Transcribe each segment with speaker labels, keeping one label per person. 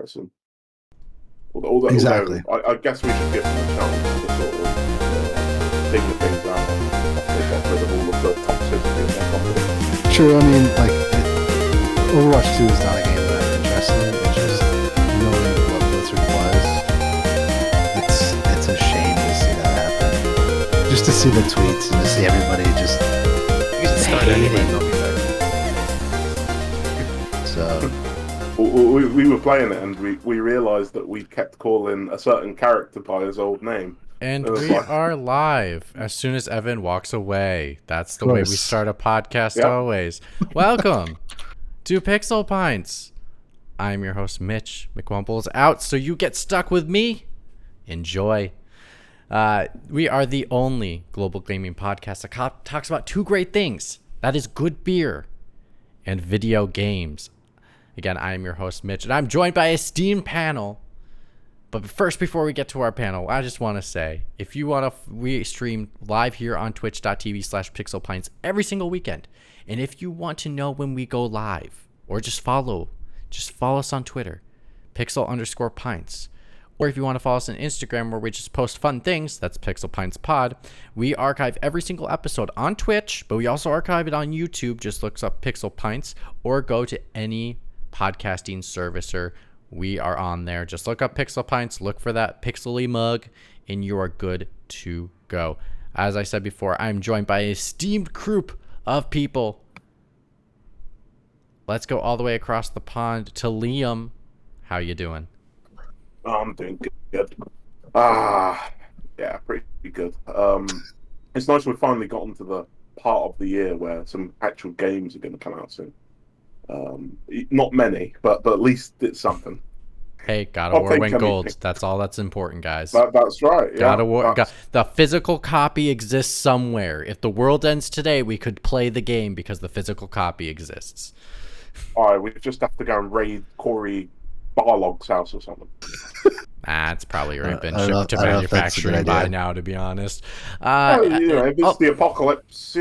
Speaker 1: comparison. Although
Speaker 2: Exactly.
Speaker 1: I guess we should give them a chance to sort of figure things out after they get rid of all of the toxicity in their company.
Speaker 2: True. I mean, like, Overwatch 2 is not a game that I'm interested in. It's just knowing what Blizzard was. It's a shame to see that happen. Just to see the tweets and to see everybody just hating. So
Speaker 1: we were playing it and we realised that we kept calling a certain character by his old name.
Speaker 3: And we are live as soon as Evan walks away. That's the way we start a podcast always. Welcome to Pixel Pints. I'm your host, Mitch. McWumple's out, so you get stuck with me. Enjoy. We are the only global gaming podcast that talks about two great things. That is good beer and video games. Again, I am your host, Mitch, and I'm joined by an esteemed panel. But first, before we get to our panel, I just want to say, if you want to, we stream live here on twitch.tv/pixelpints every single weekend. And if you want to know when we go live, or just follow us on Twitter, pixel_pints. Or if you want to follow us on Instagram, where we just post fun things, that's Pixel Pints Pod. We archive every single episode on Twitch, but we also archive it on YouTube. Just look up Pixel Pints, or go to any podcasting servicer. We are on there. Just look up Pixel Pints, look for that pixely mug, and you are good to go. As I said before, I'm joined by an esteemed group of people. Let's go all the way across the pond to Liam. How you doing?
Speaker 1: I'm doing good. Yeah, pretty good. It's nice we've finally gotten to the part of the year where some actual games are going to come out soon. Not many, but at least it's something.
Speaker 3: Hey, God of War went gold. That's all that's important, guys.
Speaker 1: That's right. Yeah,
Speaker 3: God of War. The physical copy exists somewhere. If the world ends today, we could play the game because the physical copy exists.
Speaker 1: We just have to go and raid Corey Barlog's house or something.
Speaker 3: It's probably already been shipped to manufacturing by now, to be honest.
Speaker 1: If it's the apocalypse,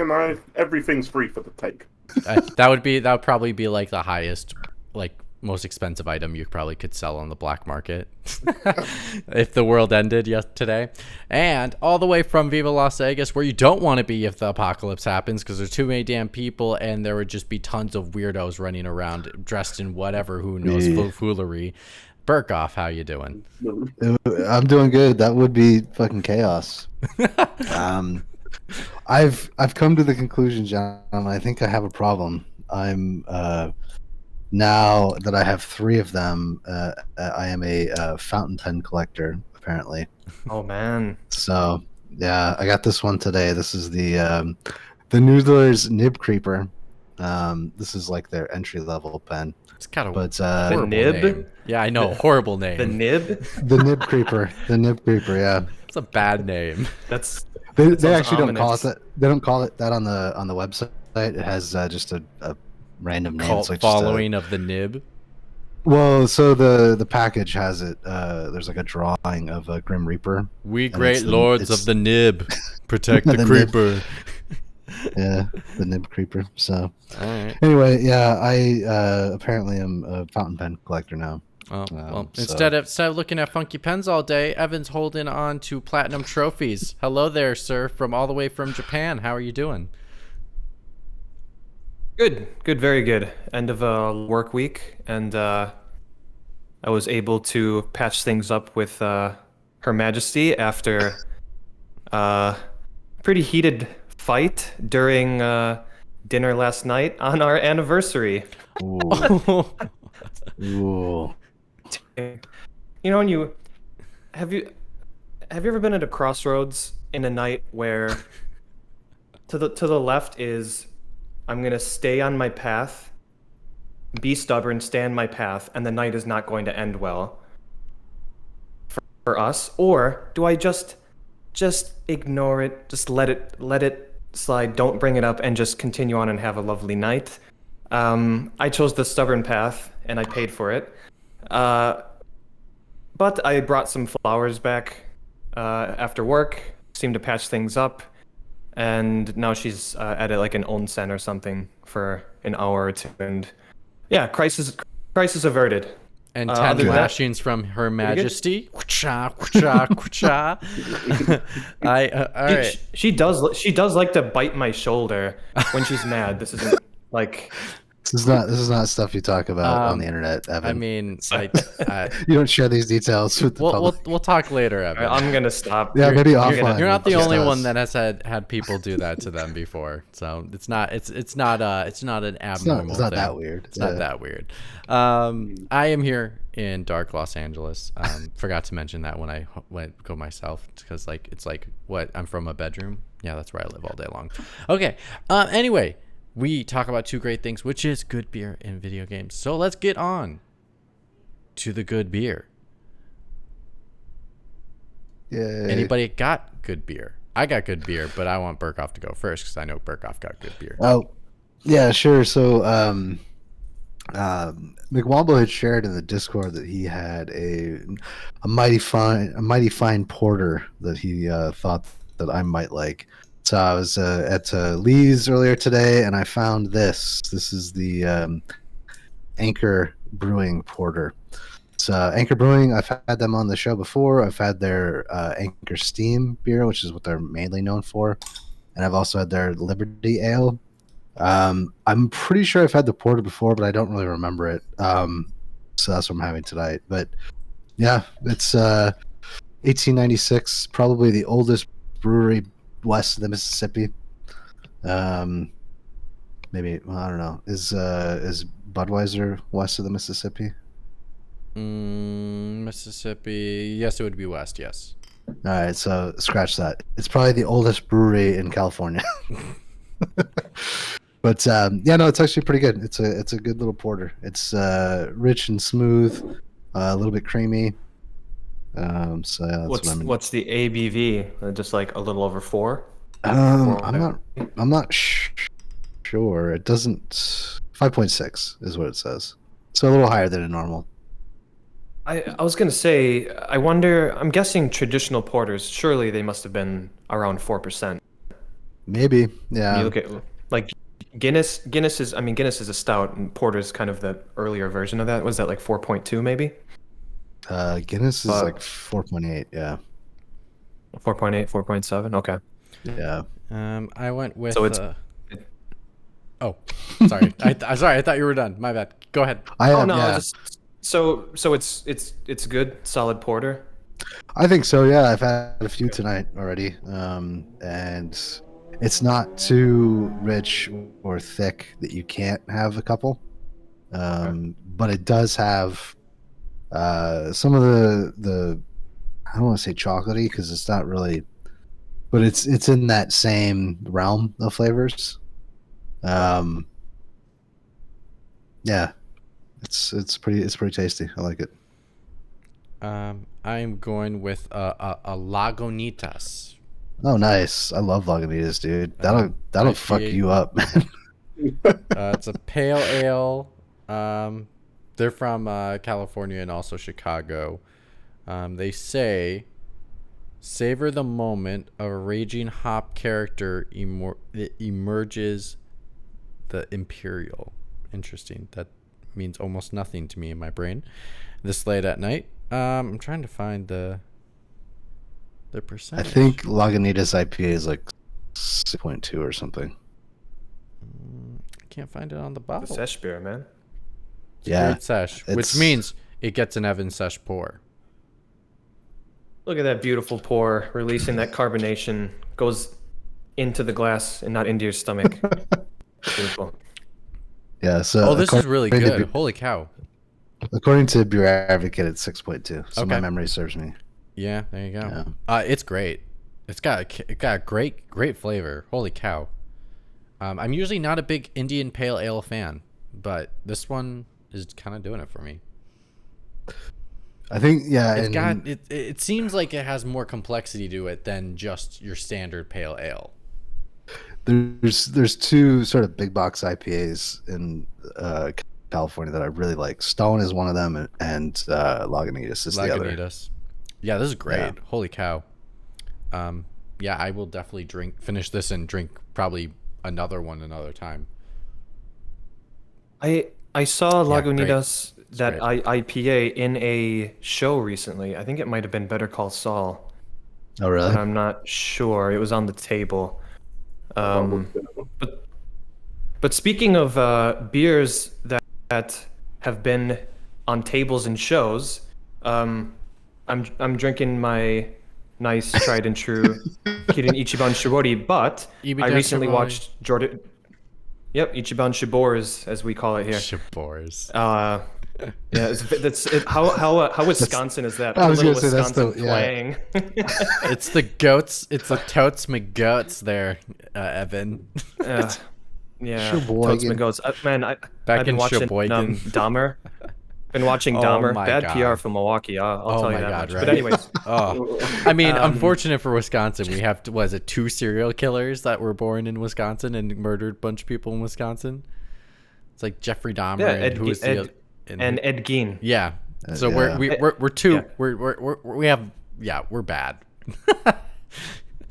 Speaker 1: everything's free for the take.
Speaker 3: That would probably be like the highest, like most expensive item you probably could sell on the black market if the world ended today. And all the way from Viva Las Vegas, where you don't want to be if the apocalypse happens, because there's too many damn people and there would just be tons of weirdos running around dressed in whatever, who knows, foolery. Burkoff, how you doing?
Speaker 2: I'm doing good. That would be fucking chaos. I've come to the conclusion, John, I think I have a problem. I'm now that I have 3 of them, I am a fountain pen collector, apparently.
Speaker 4: Oh man.
Speaker 2: So yeah, I got this one today. This is the Noodler's Nib Creeper. This is like their entry level pen.
Speaker 3: It's kind of
Speaker 4: the nib
Speaker 3: name. Yeah, I know, horrible name.
Speaker 4: The nib.
Speaker 2: The Nib Creeper. The Nib Creeper. Yeah.
Speaker 3: It's a bad name.
Speaker 2: They actually don't call it that. They don't call it that on the website. It has just a random name.
Speaker 3: Cult following of the nib.
Speaker 2: Well, so the package has it. There's like a drawing of a Grim Reaper.
Speaker 3: We great lords of the nib protect the creeper.
Speaker 2: Yeah, the Nib Creeper. So
Speaker 3: right.
Speaker 2: Anyway, yeah, I apparently am a fountain pen collector now.
Speaker 3: Well, instead of looking at funky pens all day, Evan's holding on to platinum trophies. Hello there, sir, from all the way from Japan. How are you doing?
Speaker 4: Good, very good. End of a work week, and I was able to patch things up with Her Majesty after a pretty heated fight during dinner last night on our anniversary.
Speaker 2: Ooh. Ooh.
Speaker 4: You know, when have you ever been at a crossroads in a night where to the left is I'm gonna stay on my path, be stubborn, stay on my path, and the night is not going to end well for us, or do I just ignore it, just let it slide, don't bring it up, and just continue on and have a lovely night? I chose the stubborn path, and I paid for it. But I brought some flowers back after work, seemed to patch things up, and now she's at like an onsen or something for an hour or two, and yeah, crisis averted.
Speaker 3: And 10
Speaker 4: other than that,
Speaker 3: lashings from Her Majesty. All right.
Speaker 4: She does like to bite my shoulder when she's mad. This isn't like
Speaker 2: This is not stuff you talk about on the internet, Evan.
Speaker 3: I mean,
Speaker 2: you don't share these details with the public.
Speaker 3: we'll talk later, Evan.
Speaker 4: I'm gonna stop.
Speaker 2: Yeah, maybe offline.
Speaker 3: You're not the
Speaker 2: Just
Speaker 3: only
Speaker 2: us.
Speaker 3: one that has had people do that to them before, so it's not an abnormal.
Speaker 2: It's not
Speaker 3: thing.
Speaker 2: that weird.
Speaker 3: It's not that weird. I am here in dark Los Angeles. Forgot to mention that when I go myself, because it's like what I'm from a bedroom. Yeah, that's where I live all day long. Okay. Anyway, we talk about two great things, which is good beer and video games. So let's get on to the good beer.
Speaker 2: Yeah.
Speaker 3: Anybody got good beer? I got good beer, but I want Burkoff to go first because I know Burkoff got good beer.
Speaker 2: Oh, yeah, sure. So, McWombo had shared in the Discord that he had a mighty fine porter that he thought that I might like. So I was at Lee's earlier today, and I found this. This is the Anchor Brewing Porter. So Anchor Brewing, I've had them on the show before. I've had their Anchor Steam beer, which is what they're mainly known for, and I've also had their Liberty Ale. I'm pretty sure I've had the porter before, but I don't really remember it. So that's what I'm having tonight. But yeah, it's 1896, probably the oldest brewery west of the Mississippi. Maybe, well, I don't know. Is Budweiser west of the Mississippi?
Speaker 3: Mississippi. Yes, it would be west. Yes.
Speaker 2: All right, so scratch that. It's probably the oldest brewery in California. But yeah, no, it's actually pretty good. It's a good little porter. It's rich and smooth, a little bit creamy. So yeah, that's what I'm in.
Speaker 4: What's the ABV? Just like a little over 4.
Speaker 2: I'm not sure. It doesn't. 5.6 is what it says. So a little higher than a normal.
Speaker 4: I was gonna say, I wonder. I'm guessing traditional porters. Surely they must have been around 4%.
Speaker 2: Maybe, yeah.
Speaker 4: You look at like Guinness. Guinness is a stout, and porter's kind of the earlier version of that. Was that like 4.2 maybe?
Speaker 2: Guinness is like 4.8. Yeah.
Speaker 4: 4.8, 4.7. Okay.
Speaker 2: Yeah.
Speaker 3: I went with.
Speaker 4: So it's.
Speaker 3: Oh, sorry. I thought you were done. My bad. Go ahead.
Speaker 2: Yeah.
Speaker 4: So it's good, solid porter.
Speaker 2: I think so. Yeah, I've had a few tonight already, and it's not too rich or thick that you can't have a couple, but it does have some of the I don't want to say chocolatey because it's not really, but it's in that same realm of flavors. Yeah, it's pretty tasty. I like it.
Speaker 3: I'm going with a Lagunitas.
Speaker 2: Oh, nice! I love Lagunitas, dude. That'll fuck you up, man.
Speaker 3: It's a pale ale. They're from California and also Chicago. They say, savor the moment a raging hop character emerges the Imperial. Interesting. That means almost nothing to me in my brain this late at night. I'm trying to find the percentage.
Speaker 2: I think Lagunitas IPA is like 6.2 or something.
Speaker 3: I can't find it on the bottle.
Speaker 4: The sesh beer, man.
Speaker 3: Yeah, great sesh, which means it gets an Evan sesh pour.
Speaker 4: Look at that beautiful pour, releasing that carbonation, goes into the glass and not into your stomach. Beautiful.
Speaker 2: Yeah. So.
Speaker 3: Oh, this is really good. Holy cow.
Speaker 2: According to Beer Advocate, it's 6.2. So my memory serves me.
Speaker 3: Yeah, there you go. Yeah. It's great. It's got great flavor. Holy cow. I'm usually not a big Indian Pale Ale fan, but this one is kind of doing it for me.
Speaker 2: I think, yeah.
Speaker 3: It seems like it has more complexity to it than just your standard Pale Ale.
Speaker 2: There's two sort of big box IPAs in California that I really like. Stone is one of them, and Lagunitas is the other.
Speaker 3: Yeah, this is great. Yeah. Holy cow. Yeah, I will definitely finish this and drink probably another one another time.
Speaker 4: I saw Lagunitas that IPA in a show recently. I think it might have been Better Call Saul.
Speaker 2: Oh, really?
Speaker 4: But I'm not sure. It was on the table. But speaking of beers that have been on tables and shows, I'm drinking my nice tried and true Kirin Ichiban Shibori, but I recently watched Jordan. Yep, Ichiban Shibors, as we call it here.
Speaker 3: Shibors.
Speaker 4: Yeah, how Wisconsin is that?
Speaker 2: I was going to say
Speaker 4: Wisconsin
Speaker 2: that's
Speaker 4: twang.
Speaker 3: It's the goats. It's the totes McGoats there, Evan.
Speaker 4: Yeah,
Speaker 2: Sheboygan.
Speaker 4: totes my goats. Man, I've
Speaker 3: Back
Speaker 4: been
Speaker 3: in
Speaker 4: watching
Speaker 3: Sheboygan.
Speaker 4: Dahmer. Been watching
Speaker 3: Oh
Speaker 4: Dahmer.
Speaker 3: my
Speaker 4: Bad
Speaker 3: God.
Speaker 4: PR from Milwaukee. I'll tell you that much.
Speaker 3: right?
Speaker 4: But anyways,
Speaker 3: I mean, unfortunate for Wisconsin, we have was it 2 serial killers that were born in Wisconsin and murdered a bunch of people in Wisconsin. It's like Jeffrey Dahmer and who was the other?
Speaker 4: And Ed Gein.
Speaker 3: Yeah. So
Speaker 2: yeah.
Speaker 3: we're two.
Speaker 2: Yeah.
Speaker 3: We're bad.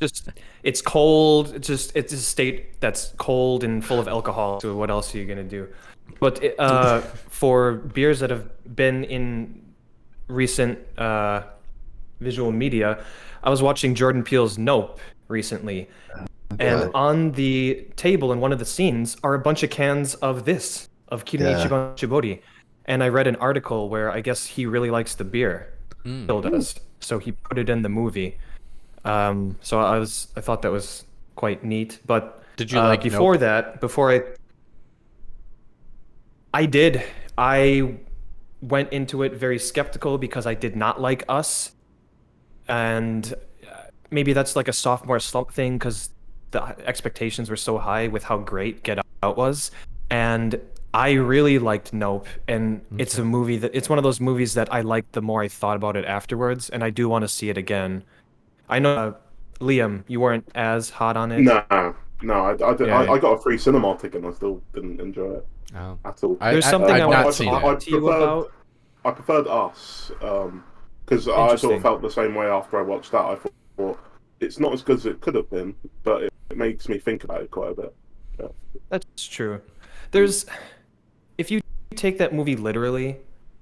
Speaker 4: Just it's cold. It's a state that's cold and full of alcohol. So what else are you gonna do? But for beers that have been in recent visual media, I was watching Jordan Peele's Nope recently, and on the table in one of the scenes are a bunch of cans of Kirin Ichiban Shibori. And I read an article where I guess he really likes the beer. Still does. So he put it in the movie. So I thought that was quite neat. But
Speaker 3: did you like
Speaker 4: before
Speaker 3: Nope?
Speaker 4: that, I did. I went into it very skeptical because I did not like Us. And maybe that's like a sophomore slump thing because the expectations were so high with how great Get Out was. And I really liked Nope, and it's a movie it's one of those movies that I liked the more I thought about it afterwards, and I do want to see it again. I know, Liam, you weren't as hot on it.
Speaker 1: No, I got a free cinema ticket and I still didn't enjoy it at all.
Speaker 4: There's something I want to talk to you about.
Speaker 1: I preferred Us because I sort of felt the same way after I watched that. I thought it's not as good as it could have been, but it makes me think about it quite a bit. Yeah.
Speaker 4: That's true. If you take that movie literally,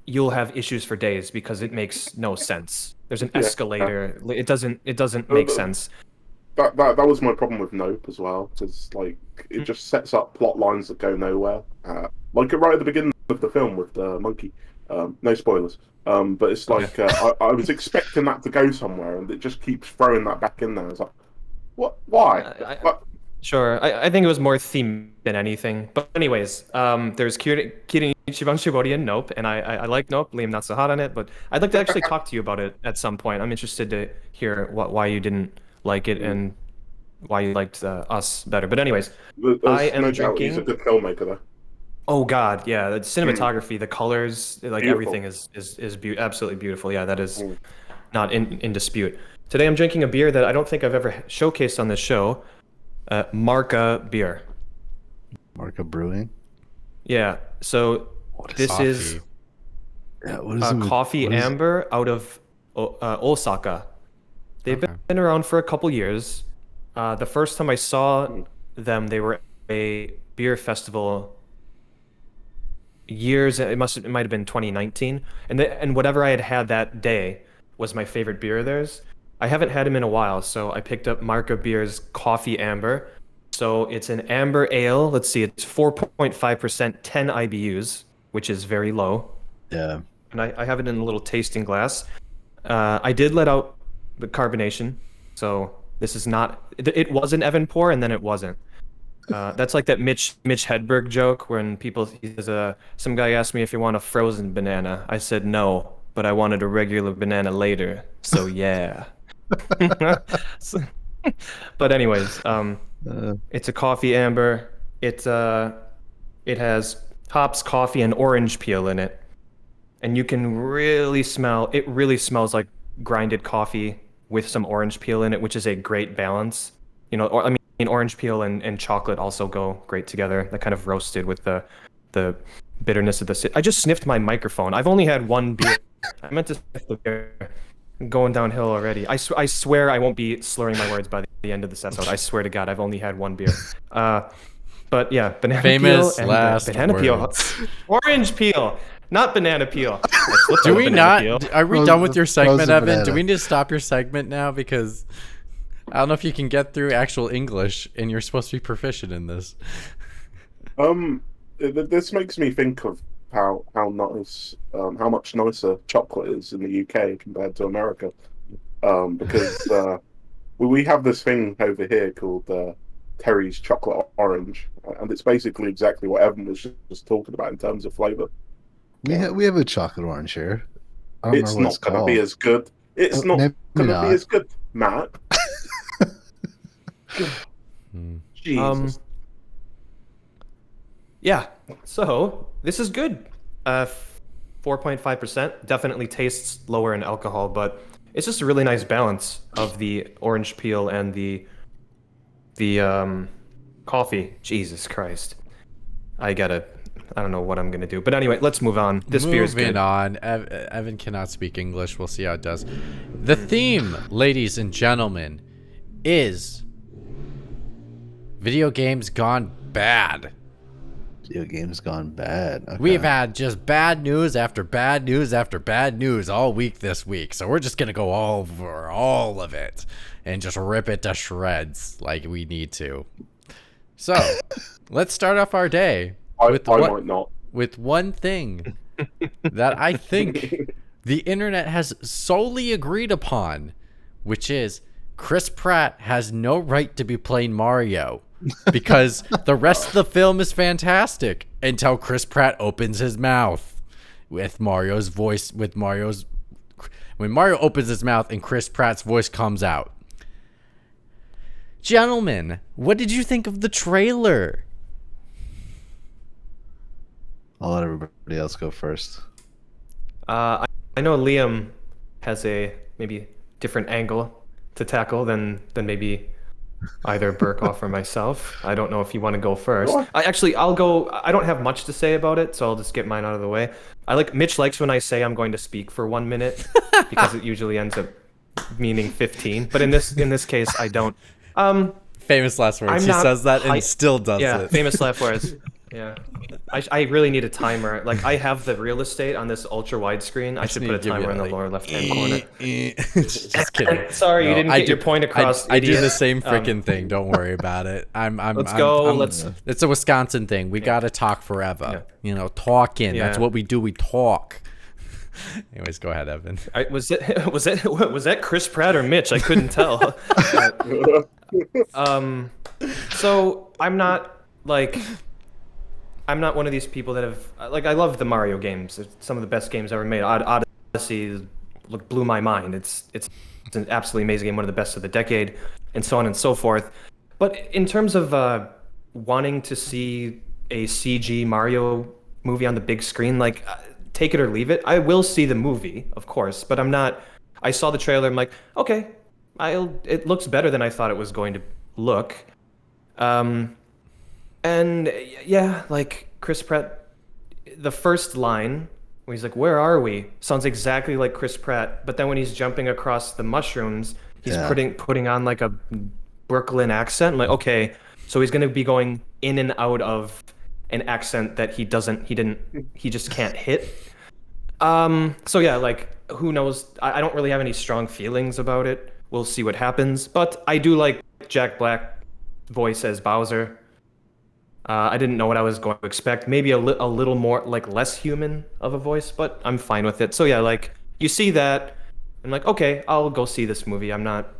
Speaker 4: you'll have issues for days because it makes no sense. There's an escalator. It doesn't make sense.
Speaker 1: That was my problem with Nope as well, because like it just sets up plot lines that go nowhere. Like right at the beginning of the film with the monkey. No spoilers. But it's like I was expecting that to go somewhere, and it just keeps throwing that back in there. It's like, what? Why?
Speaker 4: Sure, I think it was more theme than anything. But anyways, there's Kirin Ichiban Shibori and Nope, and I like Nope. Liam not so hot on it, but I'd like to actually talk to you about it at some point. I'm interested to hear why you didn't like it and why you liked Us better. But anyways, I am drinking.
Speaker 1: He's a good filmmaker, though.
Speaker 4: Oh God, yeah, the cinematography, the colors, like
Speaker 1: Beautiful.
Speaker 4: everything is absolutely beautiful. Yeah, that is not in dispute. Today I'm drinking a beer that I don't think I've ever showcased on this show. Marca beer.
Speaker 2: Marca Brewing.
Speaker 4: Yeah. So this is coffee amber out of Osaka. They've been around for a couple years. The first time I saw them, they were at a beer festival. It might have been 2019, and whatever I had that day was my favorite beer of theirs. I haven't had them in a while, so I picked up Marca Beer's Coffee Amber. So it's an amber ale. Let's see, it's 4.5%, 10 IBUs, which is very low.
Speaker 2: Yeah.
Speaker 4: And I have it in a little tasting glass. I did let out the carbonation, so this is not. It was an Evan pour, and then it wasn't. That's like that Mitch Hedberg joke when he says, some guy asked me if you want a frozen banana. I said no, but I wanted a regular banana later. So yeah. But anyways, it's a coffee amber. It has hops, coffee, and orange peel in it, and you can really smell. It really smells like grinded coffee with some orange peel in it, which is a great balance. Orange peel and chocolate also go great together. That kind of roasted with the bitterness of the. I just sniffed my microphone. I've only had one beer. I meant to sniff the beer. I'm going downhill already. I swear I won't be slurring my words by the end of this episode. I swear to God, I've only had one beer. But yeah, banana
Speaker 3: Famous
Speaker 4: peel and
Speaker 3: last
Speaker 4: banana
Speaker 3: words.
Speaker 4: peel, orange peel Not banana peel.
Speaker 3: Do we not? Are we done with your segment,
Speaker 2: frozen
Speaker 3: Evan?
Speaker 2: banana.
Speaker 3: Do we need to stop your segment now? Because I don't know if you can get through actual English, and you're supposed to be proficient in this.
Speaker 1: This makes me think of how nice, how much nicer chocolate is in the UK compared to America. Because we have this thing over here called Terry's chocolate orange, and it's basically exactly what Evan was just talking about in terms of flavour.
Speaker 2: We have a chocolate orange here. I don't
Speaker 1: It's
Speaker 2: remember what
Speaker 1: not going to be
Speaker 2: called.
Speaker 1: as good. It's not
Speaker 2: Maybe
Speaker 1: going to
Speaker 2: not.
Speaker 1: be as good, Matt. Jesus.
Speaker 4: Yeah. So this is good. 4.5%. Definitely tastes lower in alcohol, but it's just a really nice balance of the orange peel and the coffee. Jesus Christ. I don't know what I'm gonna do. But anyway, let's move on. This beer is good.
Speaker 3: Moving on. Evan cannot speak English. We'll see how it does. The theme, ladies and gentlemen, is video games gone bad.
Speaker 2: Video games gone bad. Okay.
Speaker 3: We've had just bad news after bad news after bad news all week this week. So we're just going to go over all of it and just rip it to shreds like we need to. So let's start off our day
Speaker 1: might not.
Speaker 3: with one thing that I think the internet has solely agreed upon, which is Chris Pratt has no right to be playing Mario. Because the rest of the film is fantastic until Chris Pratt opens his mouth with Mario's voice. When Mario opens his mouth and Chris Pratt's voice comes out. Gentlemen, what did you think of the trailer?
Speaker 2: I'll let everybody else go first.
Speaker 4: I know Liam has a maybe different angle to tackle than maybe either Burkoff or myself. I don't know if you want to go first. I'll go. I don't have much to say about it, so I'll just get mine out of the way. Mitch likes when I say I'm going to speak for 1 minute because it usually ends up meaning 15. But in this case, I don't.
Speaker 3: Famous last words. He says that and still does it.
Speaker 4: Yeah, famous last words. Yeah. I really need a timer. Like, I have the real estate on this ultra wide screen. I should put a timer in the lower left hand corner.
Speaker 3: Just kidding.
Speaker 4: Sorry, you didn't get your point across.
Speaker 3: I do the same freaking thing. Don't worry about it.
Speaker 4: Let's go.
Speaker 3: It's a Wisconsin thing. We gotta talk forever.
Speaker 4: Yeah.
Speaker 3: Talking.
Speaker 4: Yeah.
Speaker 3: That's what we do. We talk. Anyways, go ahead, Evan.
Speaker 4: Was that Chris Pratt or Mitch? I couldn't tell. So I'm not one of these people that have I love the Mario games. It's some of the best games ever made. Odyssey blew my mind. It's an absolutely amazing game, one of the best of the decade, and so on and so forth. But in terms of wanting to see a CG Mario movie on the big screen, take it or leave it. I will see the movie, of course, but I'm not. I saw the trailer. I'm like, okay, it looks better than I thought it was going to look. And yeah, Chris Pratt, the first line where he's like, "Where are we?" sounds exactly like Chris Pratt. But then when he's jumping across the mushrooms, he's putting on a Brooklyn accent. I'm like, okay, so he's gonna be going in and out of an accent that he just can't hit. So yeah, who knows? I don't really have any strong feelings about it. We'll see what happens. But I do like Jack Black's voice as Bowser. I didn't know what I was going to expect. Maybe a little more, less human of a voice, but I'm fine with it. So yeah, you see that, I'm like, okay, I'll go see this movie. I'm not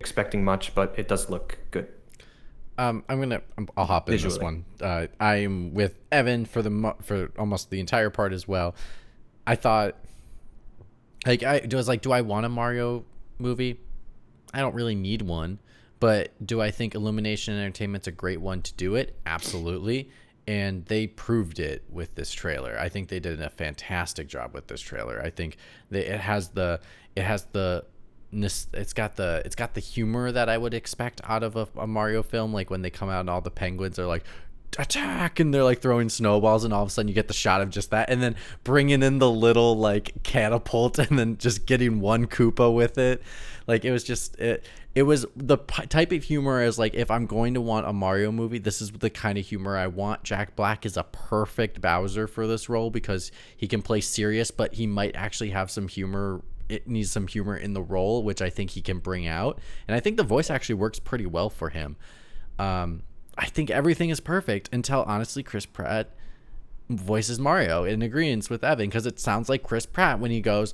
Speaker 4: expecting much, but it does look good.
Speaker 3: I'll hop in
Speaker 4: Visually.
Speaker 3: this one. I'm with Evan for almost the entire part as well. I thought, do I want a Mario movie? I don't really need one. But do I think Illumination Entertainment's a great one to do it? Absolutely. And they proved it with this trailer. I think they did a fantastic job with this trailer. I think that it's got the humor that I would expect out of a Mario film, like when they come out and all the penguins are like, attack, and they're like throwing snowballs, and all of a sudden you get the shot of just that, and then bringing in the little like catapult, and then just getting one Koopa with it. Like it was just it was the type of humor as like, if I'm going to want a Mario movie, this is the kind of humor I want. Jack Black is a perfect Bowser for this role because he can play serious, but he might actually have some humor. It needs some humor in the role, which I think he can bring out, and I think the voice actually works pretty well for him. I think everything is perfect until, honestly, Chris Pratt voices Mario in agreement with Evan, because it sounds like Chris Pratt when he goes,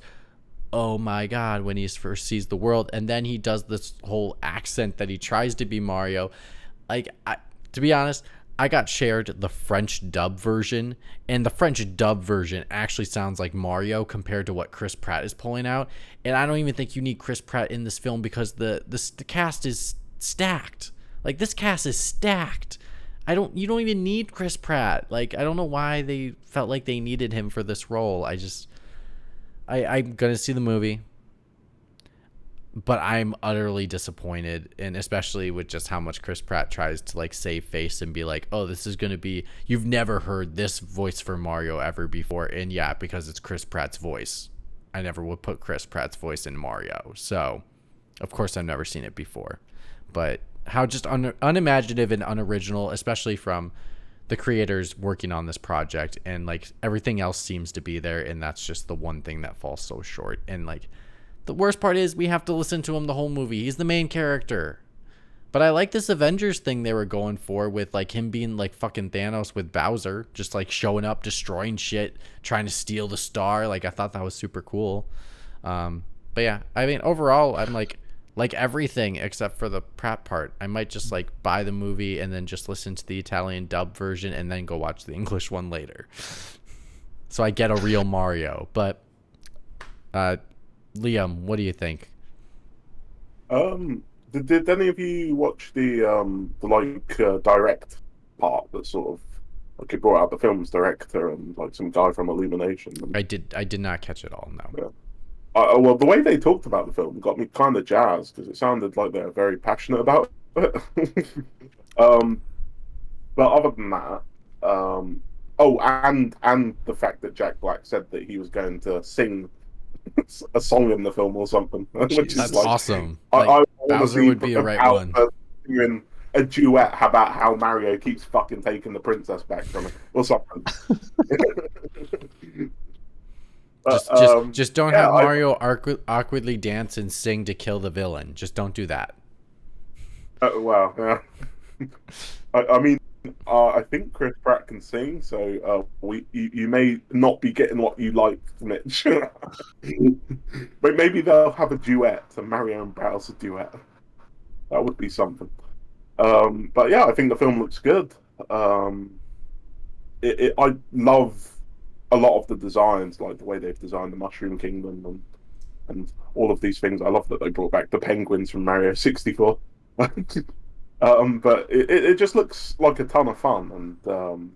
Speaker 3: "Oh my God," when he first sees the world, and then he does this whole accent that he tries to be Mario. Like, to be honest, I got shared the French dub version, and the French dub version actually sounds like Mario compared to what Chris Pratt is pulling out. And I don't even think you need Chris Pratt in this film because the cast is stacked. Like, this cast is stacked. You don't even need Chris Pratt. Like, I don't know why they felt like they needed him for this role. I'm gonna see the movie, but I'm utterly disappointed, and especially with just how much Chris Pratt tries to like save face and be like, "Oh, this is gonna be, you've never heard this voice for Mario ever before," and yeah, because it's Chris Pratt's voice. I never would put Chris Pratt's voice in Mario, so of course I've never seen it before. But how just unimaginative and unoriginal, especially from the creators working on this project, and like everything else seems to be there, and that's just the one thing that falls so short. And like the worst part is we have to listen to him the whole movie. He's the main character. But I like this Avengers thing they were going for with like him being like fucking Thanos with Bowser, just like showing up, destroying shit, trying to steal the star. Like I thought that was super cool. But yeah, I mean overall I'm like everything except for the Pratt part. I might just like buy the movie and then just listen to the Italian dub version and then go watch the English one later. So I get a real Mario. But Liam, what do you think?
Speaker 1: Did any of you watch the direct part that sort of like it brought out the film's director and like some guy from Illumination?
Speaker 3: I did not catch it all. No.
Speaker 1: Yeah. Well, the way they talked about the film got me kind of jazzed because it sounded like they were very passionate about it. But other than that, and the fact that Jack Black said that he was going to sing a song in the film or something, which is
Speaker 3: that's
Speaker 1: like,
Speaker 3: awesome.
Speaker 1: I
Speaker 3: Bowser would be a right one.
Speaker 1: Doing a duet about how Mario keeps fucking taking the princess back from it or something.
Speaker 3: Just don't have Mario awkwardly dance and sing to kill the villain. Just don't do that.
Speaker 1: Well, yeah. I mean, I think Chris Pratt can sing, so you may not be getting what you like, Mitch. But maybe they'll have a duet, a Mario and Bowser duet. That would be something. But yeah, I think the film looks good. I love a lot of the designs, like the way they've designed the Mushroom Kingdom and all of these things. I love that they brought back the penguins from Mario 64. But it just looks like a ton of fun, and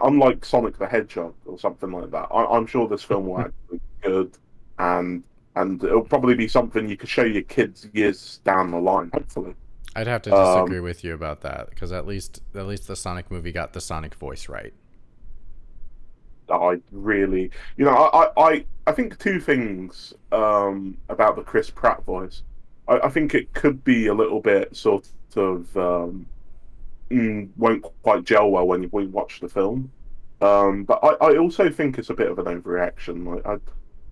Speaker 1: unlike Sonic the Hedgehog or something like that, I'm sure this film will actually be good, and it'll probably be something you could show your kids years down the line, hopefully.
Speaker 3: I'd have to disagree with you about that, because at least the Sonic movie got the Sonic voice right.
Speaker 1: I really, I think two things about the Chris Pratt voice. I think it could be a little bit sort of won't quite gel well when we watch the film. But I also think it's a bit of an overreaction. Like,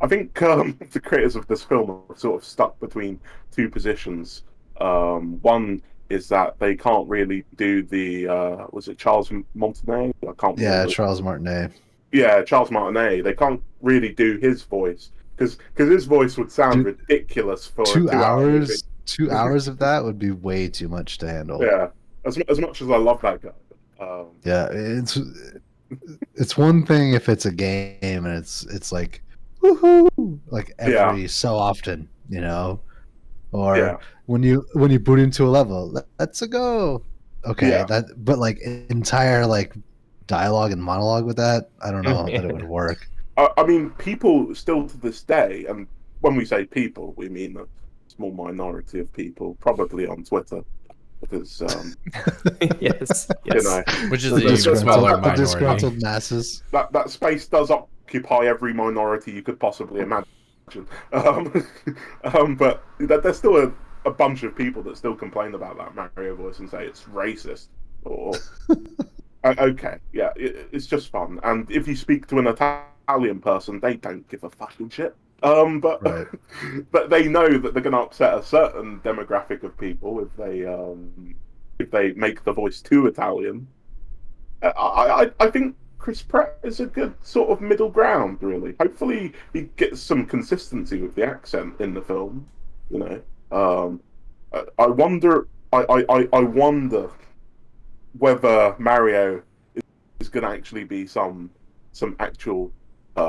Speaker 1: I think the creators of this film are sort of stuck between two positions. One is that they can't really do the was it Charles Martinet? I can't.
Speaker 2: Yeah, Charles Martinet.
Speaker 1: Yeah, Charles Martinet. They can't really do his voice because his voice would sound ridiculous for
Speaker 2: 2 hours. 2 hours of that would be way too much to handle.
Speaker 1: Yeah, as much as I love that guy.
Speaker 2: Yeah, it's one thing if it's a game and it's like woohoo, like every so often, or when you boot into a level, let's go. Okay, but like entire like dialogue and monologue with that, I don't know that it would work.
Speaker 1: I mean, people still to this day, and when we say people, we mean a small minority of people, probably on Twitter, because
Speaker 4: Yes.
Speaker 1: you know
Speaker 3: Which is
Speaker 2: The
Speaker 3: an even smaller
Speaker 2: the disgruntled
Speaker 3: minority.
Speaker 2: masses.
Speaker 1: that space does occupy every minority you could possibly imagine. Um, but there's still a bunch of people that still complain about that Mario voice and say it's racist. Or okay, yeah, it's just fun. And if you speak to an Italian person, they don't give a fucking shit. But
Speaker 2: Right.
Speaker 1: but they know that they're going to upset a certain demographic of people if they make the voice too Italian. I think Chris Pratt is a good sort of middle ground, really. Hopefully, he gets some consistency with the accent in the film. You know, I wonder. I wonder whether Mario is going to actually be some actual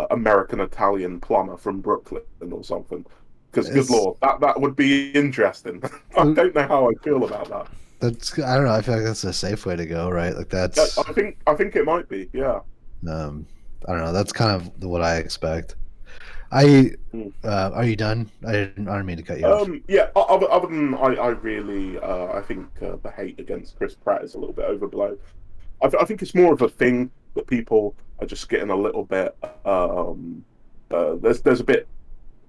Speaker 1: American Italian plumber from Brooklyn or something. Because good lord, that would be interesting. I don't know how I feel about that.
Speaker 2: I don't know. I feel like that's a safe way to go, right? Like that's.
Speaker 1: I think it might be. Yeah.
Speaker 2: I don't know. That's kind of what I expect. Are you done? I didn't mean to cut you off.
Speaker 1: Yeah. Other than I really I think the hate against Chris Pratt is a little bit overblown. I think it's more of a thing that people are just getting a little bit. There's a bit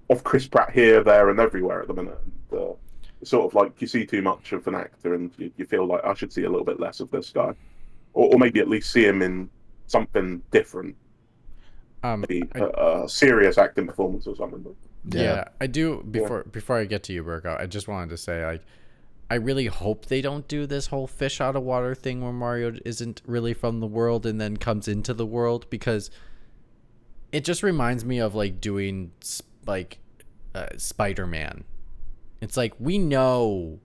Speaker 1: of Chris Pratt here, there, and everywhere at the minute. And, sort of like you see too much of an actor, and you feel like I should see a little bit less of this guy, or maybe at least see him in something different. Maybe a serious acting performance or something.
Speaker 3: Yeah, I do. Before I get to you, Burko, I just wanted to say, like, I really hope they don't do this whole fish out of water thing where Mario isn't really from the world and then comes into the world, because it just reminds me of like doing like Spider-Man. It's like, we know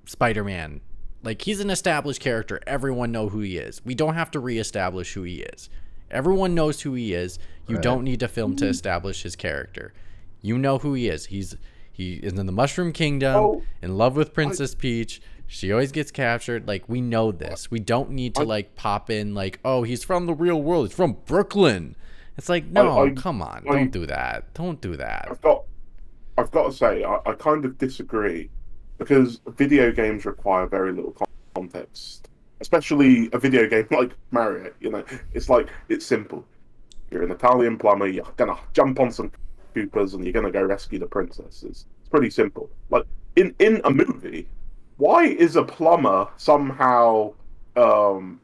Speaker 3: Spider-Man, like, he's an established character. Everyone know who he is. We don't have to reestablish who he is. Everyone knows who he is. You don't need to film to establish his character. You know who he is. He is in the Mushroom Kingdom, in love with Princess Peach. She always gets captured. Like, we know this. We don't need to like pop in like, oh, he's from the real world. He's from Brooklyn. It's like, no, come on. Don't do that. Don't do that.
Speaker 1: I've got to say, I kind of disagree, because video games require very little context, especially a video game like Mario. You know, it's simple. You're an Italian plumber. You're gonna jump on some Koopas and you're gonna go rescue the princess. It's pretty simple. Like in a movie, why is a plumber somehow in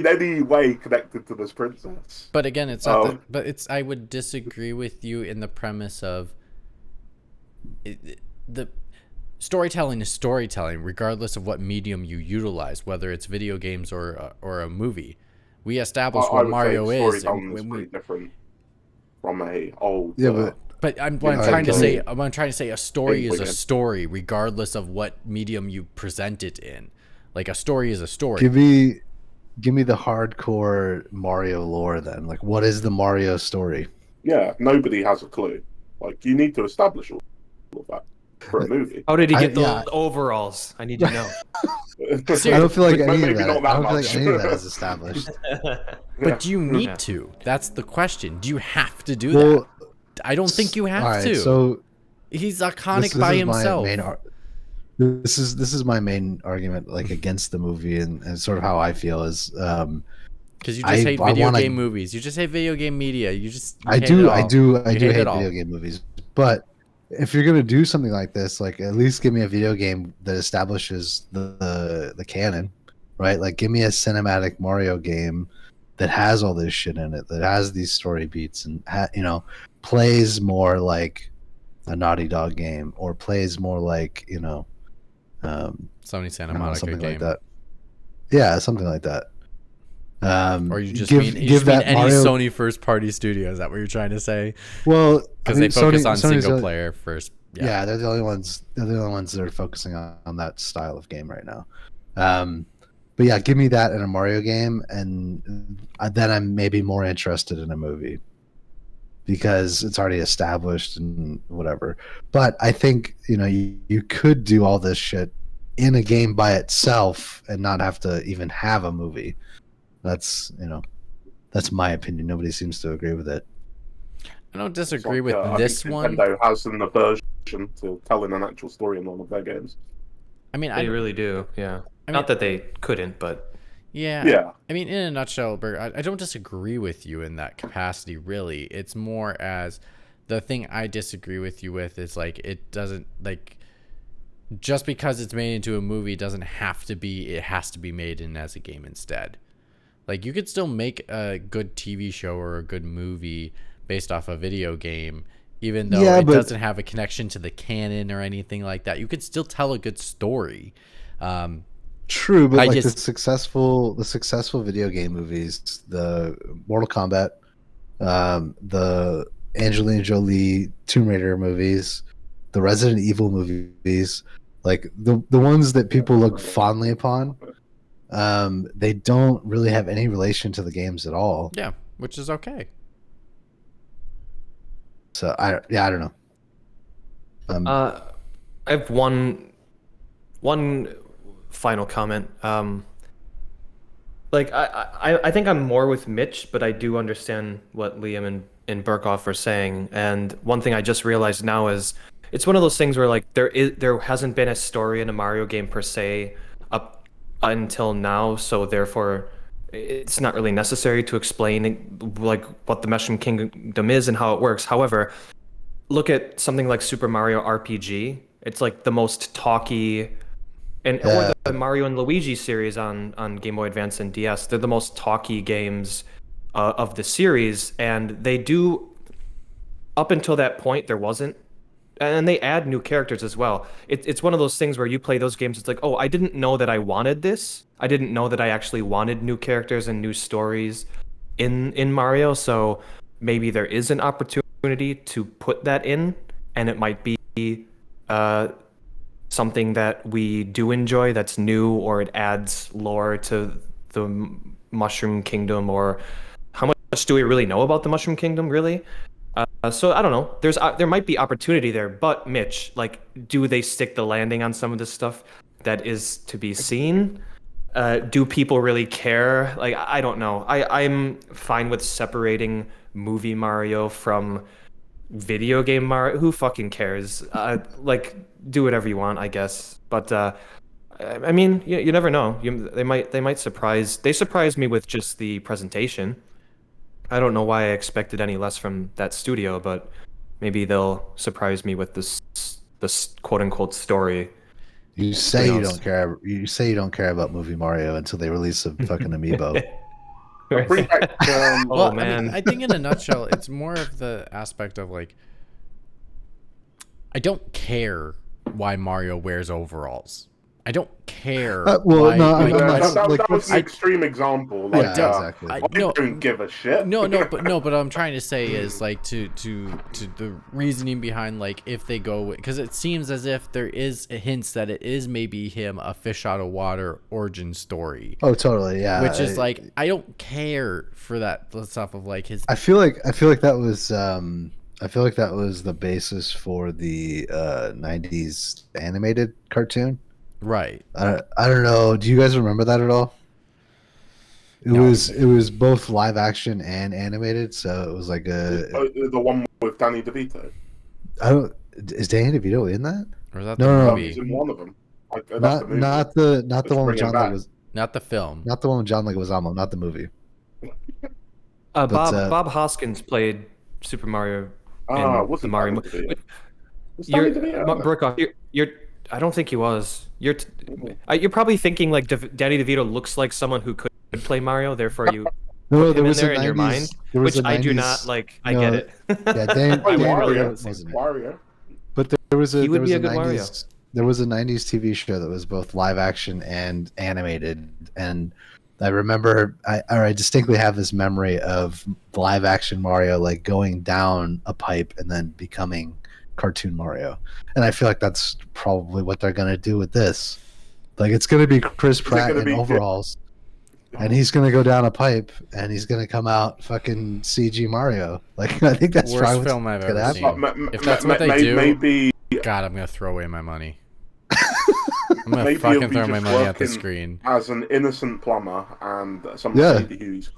Speaker 1: any way connected to this princess?
Speaker 3: But again, it's not but it's, I would disagree with you in the premise of the storytelling is storytelling, regardless of what medium you utilize, whether it's video games or a movie. We establish what Mario is.
Speaker 1: Storytelling is pretty different from a old.
Speaker 2: Yeah,
Speaker 3: but I'm trying to say a story is a story, regardless of what medium you present it in. Like, a story is a story.
Speaker 2: Give me the hardcore Mario lore then. Like, what is the Mario story?
Speaker 1: Yeah, nobody has a clue. Like, you need to establish all of that for a movie.
Speaker 4: How did he get the overalls? I need to know.
Speaker 2: I don't feel like any of that.
Speaker 1: Not
Speaker 2: I don't feel
Speaker 1: much.
Speaker 2: like any of that is established.
Speaker 3: But do you need to? That's the question. Do you have to do that? I don't think you have to.
Speaker 2: So
Speaker 3: he's iconic by himself.
Speaker 2: This is my main argument, like, against the movie, and sort of how I feel is
Speaker 3: because you just hate video game movies. You just hate video game media.
Speaker 2: I do hate video game movies. But if you're gonna do something like this, like, at least give me a video game that establishes the canon, right? Like, give me a cinematic Mario game that has all this shit in it, that has these story beats, and plays more like a Naughty Dog game, or plays more like
Speaker 3: Sony Santa Monica
Speaker 2: something
Speaker 3: game.
Speaker 2: like that. Yeah, something like that.
Speaker 3: Or you just mean any Mario... Sony first party studio? Is that what you're trying to say?
Speaker 2: Well,
Speaker 3: because they focus on single player first.
Speaker 2: Yeah, they're the only ones. They're the only ones that are focusing on that style of game right now. But yeah, give me that in a Mario game, and then I'm maybe more interested in a movie, because it's already established and whatever. But I think you could do all this shit in a game by itself and not have to even have a movie. That's my opinion. Nobody seems to agree with it.
Speaker 3: I don't disagree with this one.
Speaker 1: Nintendo has an aversion to telling an actual story in one of their games.
Speaker 3: I mean,
Speaker 4: They really do. Yeah.
Speaker 3: I mean,
Speaker 4: not that they couldn't, but
Speaker 3: yeah. I mean, in a nutshell, Bert, I don't disagree with you in that capacity. Really, it's more as the thing I disagree with you with is like it doesn't like just because it's made into a movie doesn't have to be. It has to be made in as a game instead. Like you could still make a good TV show or a good movie based off a video game, even though it doesn't have a connection to the canon or anything like that. You could still tell a good story.
Speaker 2: True, but the successful video game movies, the Mortal Kombat, the Angelina Jolie Tomb Raider movies, the Resident Evil movies, like the ones that people look fondly upon, they don't really have any relation to the games at all.
Speaker 3: Yeah, which is okay.
Speaker 2: So I don't know.
Speaker 4: I have one final comment. Like I think I'm more with Mitch, but I do understand what Liam and Burkhoff are saying. And one thing I just realized now is it's one of those things where like there hasn't been a story in a Mario game per se up until now, so therefore it's not really necessary to explain like what the Mushroom Kingdom is and how it works. However, look at something like Super Mario RPG. It's like the most talky, or the Mario and Luigi series on Game Boy Advance and DS. They're the most talky games of the series, and they do up until that point there wasn't. And they add new characters as well. It's one of those things where you play those games, it's like, oh, I didn't know that I wanted this. I didn't know that I actually wanted new characters and new stories in Mario. So maybe there is an opportunity to put that in, and it might be something that we do enjoy that's new, or it adds lore to the Mushroom Kingdom, or how much do we really know about the Mushroom Kingdom, really? So I don't know. There might be opportunity there, but Mitch, like, do they stick the landing on some of this stuff? That is to be seen. Do people really care? Like, I don't know. I'm fine with separating movie Mario from video game Mario. Who fucking cares? Like, do whatever you want, I guess. But I mean, you never know. They might surprise. They surprised me with just the presentation. I don't know why I expected any less from that studio, but maybe they'll surprise me with this quote unquote story.
Speaker 2: You say you don't care. You say you don't care about movie Mario until they release a fucking amiibo.
Speaker 3: Well, man. I mean, I think in a nutshell, it's more of the aspect of like, I don't care why Mario wears overalls. I don't care.
Speaker 1: That was an extreme example. Like,
Speaker 2: exactly.
Speaker 1: I don't give a shit.
Speaker 3: No, but what I'm trying to say is like to the reasoning behind like if they go, because it seems as if there is hints that it is maybe him a fish out of water origin story.
Speaker 2: Oh, totally, yeah.
Speaker 3: Which is like I don't care for that stuff of like his.
Speaker 2: I feel like that was the basis for the 90s animated cartoon.
Speaker 3: Right.
Speaker 2: I don't know. Do you guys remember that at all? It was both live action and animated, so it was like
Speaker 1: the one with Danny DeVito.
Speaker 2: Is Danny DeVito in that?
Speaker 3: Or is that
Speaker 2: no,
Speaker 1: he's in one of them.
Speaker 2: Not the one with John Leguizamo.
Speaker 3: Not the film.
Speaker 2: Not the one with John Leguizamo. Not the movie.
Speaker 4: Bob Hoskins played Super Mario.
Speaker 1: What's the Mario movie?
Speaker 4: Burkhoff, you're. I don't think he was. You're probably thinking like Danny DeVito looks like someone who could play Mario. Therefore, you put him in there in your mind, which I do not like. I get it.
Speaker 2: Yeah, Danny
Speaker 1: Mario.
Speaker 2: But there was a
Speaker 4: 90s
Speaker 2: TV show that was both live action and animated, and I remember I distinctly have this memory of the live action Mario like going down a pipe and then becoming cartoon Mario, and I feel like that's probably what they're gonna do with this. Like it's gonna be Chris Pratt in overalls, and he's gonna go down a pipe, and he's gonna come out fucking CG Mario. Like I think that's
Speaker 3: worst film I've ever seen. If that's what they do, God, I'm gonna throw away my money. I'm gonna fucking throw my money at the screen.
Speaker 1: As an innocent plumber, and some lady who's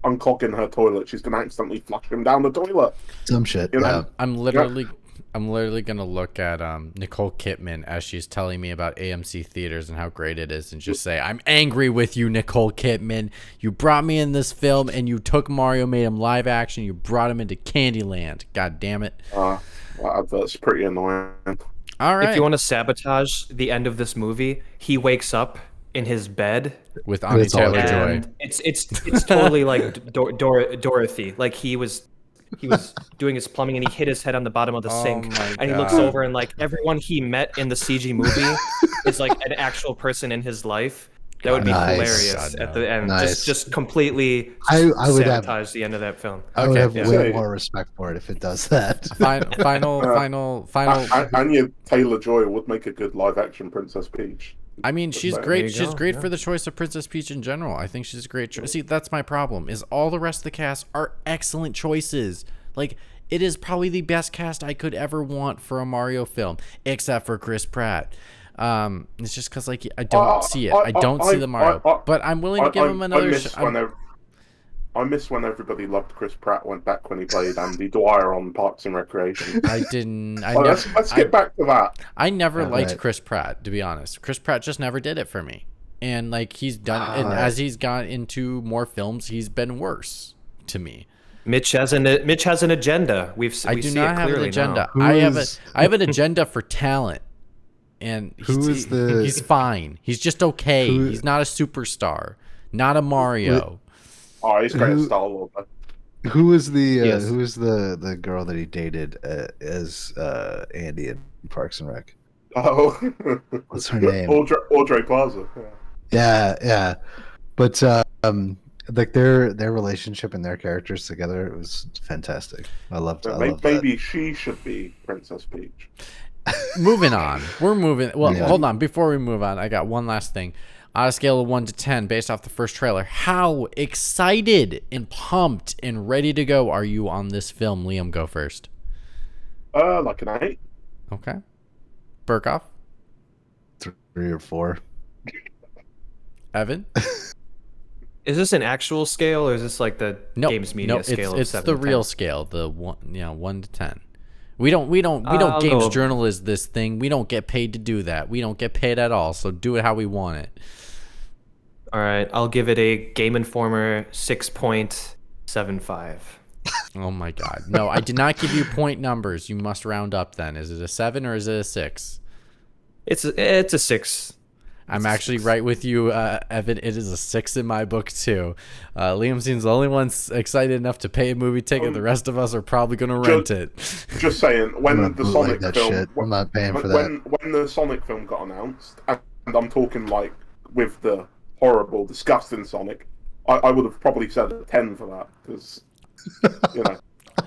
Speaker 1: unclogging her toilet, she's gonna accidentally flush him down the toilet.
Speaker 2: Some shit.
Speaker 3: I'm literally I'm literally gonna look at Nicole Kidman as she's telling me about AMC theaters and how great it is, and just say, "I'm angry with you, Nicole Kidman. You brought me in this film, and you took Mario, made him live action. You brought him into Candyland. God damn it!"
Speaker 1: That advert's pretty annoying.
Speaker 3: All right.
Speaker 4: If you want to sabotage the end of this movie, he wakes up in his bed
Speaker 3: with Anya Taylor-Joy,
Speaker 4: and it's totally like Dorothy. Like he was doing his plumbing and he hit his head on the bottom of the sink, and he looks over and like everyone he met in the CG movie is like an actual person in his life. That would be hilarious at the end. Just completely
Speaker 2: I would
Speaker 4: sabotage the end of that film.
Speaker 2: I would have way more respect for it if it does that.
Speaker 3: Final.
Speaker 1: Anya Taylor-Joy would make a good live-action Princess Peach.
Speaker 3: I mean, she's great. She's great for the choice of Princess Peach in general. I think she's a great choice. See, that's my problem, is all the rest of the cast are excellent choices. Like, it is probably the best cast I could ever want for a Mario film, except for Chris Pratt. It's just because, like, I don't see it. I don't see the Mario. But I'm willing to give him another shot.
Speaker 1: I miss when everybody loved Chris Pratt when he played Andy Dwyer on Parks and Recreation.
Speaker 3: I didn't.
Speaker 1: Let's get back to that.
Speaker 3: I never liked Chris Pratt, to be honest. Chris Pratt just never did it for me. And like he's done, and as he's gone into more films, he's been worse to me.
Speaker 4: Mitch has an agenda.
Speaker 3: I do not have an agenda. I have an agenda for talent. And he's fine. He's just okay. He's not a superstar. Not a Mario.
Speaker 1: Oh, he's great at Star Wars.
Speaker 2: Who is the girl that he dated as Andy in Parks and Rec?
Speaker 1: Oh,
Speaker 2: what's her name?
Speaker 1: Audrey Plaza.
Speaker 2: Yeah. But like their relationship and their characters together, it was fantastic. I loved it.
Speaker 1: Maybe she should be Princess Peach.
Speaker 3: Moving on. We're moving. Well, hold on. Before we move on, I got one last thing. On a scale of 1 to 10, based off the first trailer, how excited and pumped and ready to go are you on this film? Liam, go first.
Speaker 1: Like an 8.
Speaker 3: Okay. Burkoff?
Speaker 2: 3 or 4.
Speaker 3: Evan?
Speaker 4: Is this an actual scale, or is this like the games media scale?
Speaker 3: It's the real scale. The 1 to 10. We don't games journal is this thing. We don't get paid to do that. We don't get paid at all. So do it how we want it.
Speaker 4: All right, I'll give it a Game Informer 6.75.
Speaker 3: Oh my God! No, I did not give you point numbers. You must round up. Then is it a 7 or is it a 6?
Speaker 4: It's a 6.
Speaker 3: I'm actually right with you, Evan. It is a 6 in my book too. Liam seems the only one excited enough to pay a movie ticket. The rest of us are probably going to rent it.
Speaker 1: Just saying, when the Sonic film,
Speaker 2: I'm not paying for that.
Speaker 1: When the Sonic film got announced, and I'm talking like with the horrible, disgusting Sonic, I would have probably said a 10 for that, because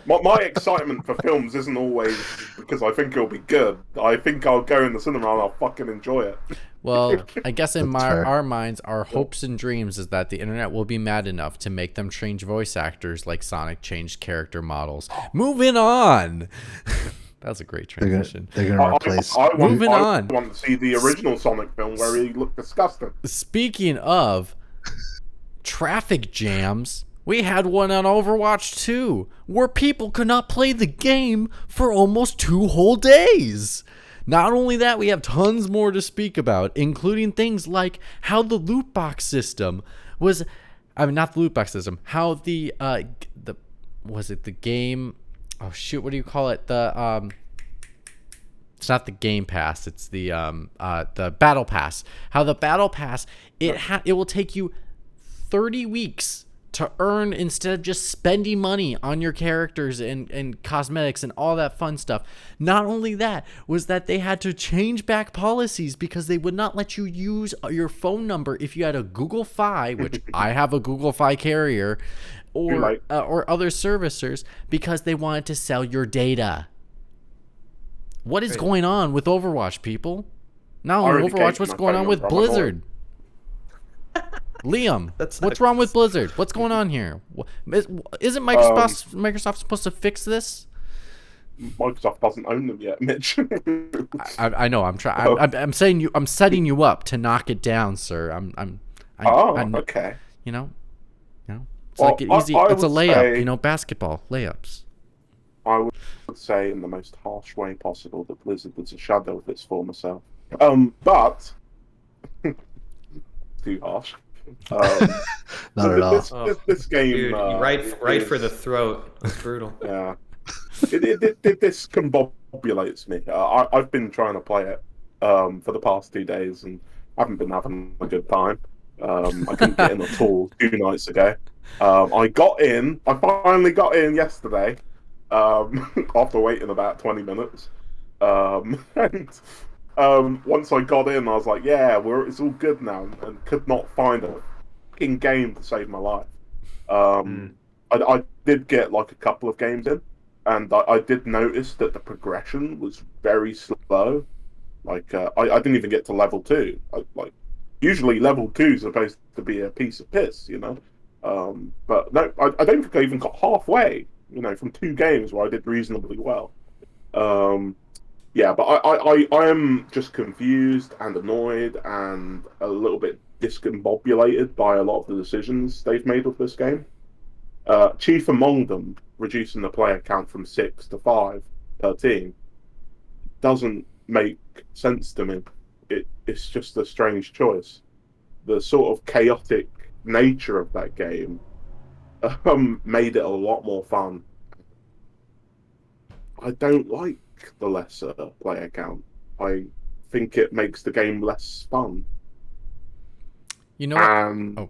Speaker 1: my excitement for films isn't always because I think it'll be good. I think I'll go in the cinema and I'll fucking enjoy it.
Speaker 3: Well, I guess in our minds, our hopes and dreams is that the internet will be mad enough to make them change voice actors like Sonic changed character models. Moving on. That's a great transition.
Speaker 2: They're gonna replace.
Speaker 3: Moving on.
Speaker 1: I want to see the original Sonic film where he looked disgusting.
Speaker 3: Speaking of traffic jams, we had one on Overwatch 2 where people could not play the game for almost 2 whole days. Not only that, we have tons more to speak about, including things like how the loot box system was, not the loot box system, how the game, oh shoot, what do you call it? It's not the Game Pass, it's the Battle Pass. How the Battle Pass, it will take you 30 weeks to earn instead of just spending money on your characters and cosmetics and all that fun stuff. Not only that, was that they had to change back policies because they would not let you use your phone number if you had a Google Fi, which I have a Google Fi carrier, or other servicers, because they wanted to sell your data. What is going on with Overwatch, people? Not only Overwatch, what's going on with Blizzard? Liam, what's wrong with Blizzard? What's going on here? Isn't Microsoft supposed to fix this?
Speaker 1: Microsoft doesn't own them yet, Mitch.
Speaker 3: I know. I'm trying. I'm saying you. I'm setting you up to knock it down, sir.
Speaker 1: Okay.
Speaker 3: It's like easy. It's a layup. Basketball layups.
Speaker 1: I would say in the most harsh way possible that Blizzard is a shadow of its former self. But too harsh.
Speaker 2: Not at all.
Speaker 1: This game,
Speaker 4: Dude, right for the throat. That's brutal.
Speaker 1: Yeah, it discombobulates me. I've been trying to play it for the past 2 days and haven't been having a good time. I couldn't get in at all 2 nights ago. I finally got in yesterday after waiting about 20 minutes. And once I got in, I was like, yeah, it's all good now, and could not find a fucking game to save my life. I did get like a couple of games in, and I did notice that the progression was very slow. Like I didn't even get to level 2. Usually level 2 is supposed to be a piece of piss, you know. But no, I don't think I even got halfway. You know, from 2 games where I did reasonably well. Yeah, but I am just confused and annoyed and a little bit discombobulated by a lot of the decisions they've made with this game. Chief among them, reducing the player count from 6 to 5 per team, doesn't make sense to me. It's just a strange choice. The sort of chaotic nature of that game made it a lot more fun. I don't like the lesser player count. I think it makes the game less fun.
Speaker 3: You know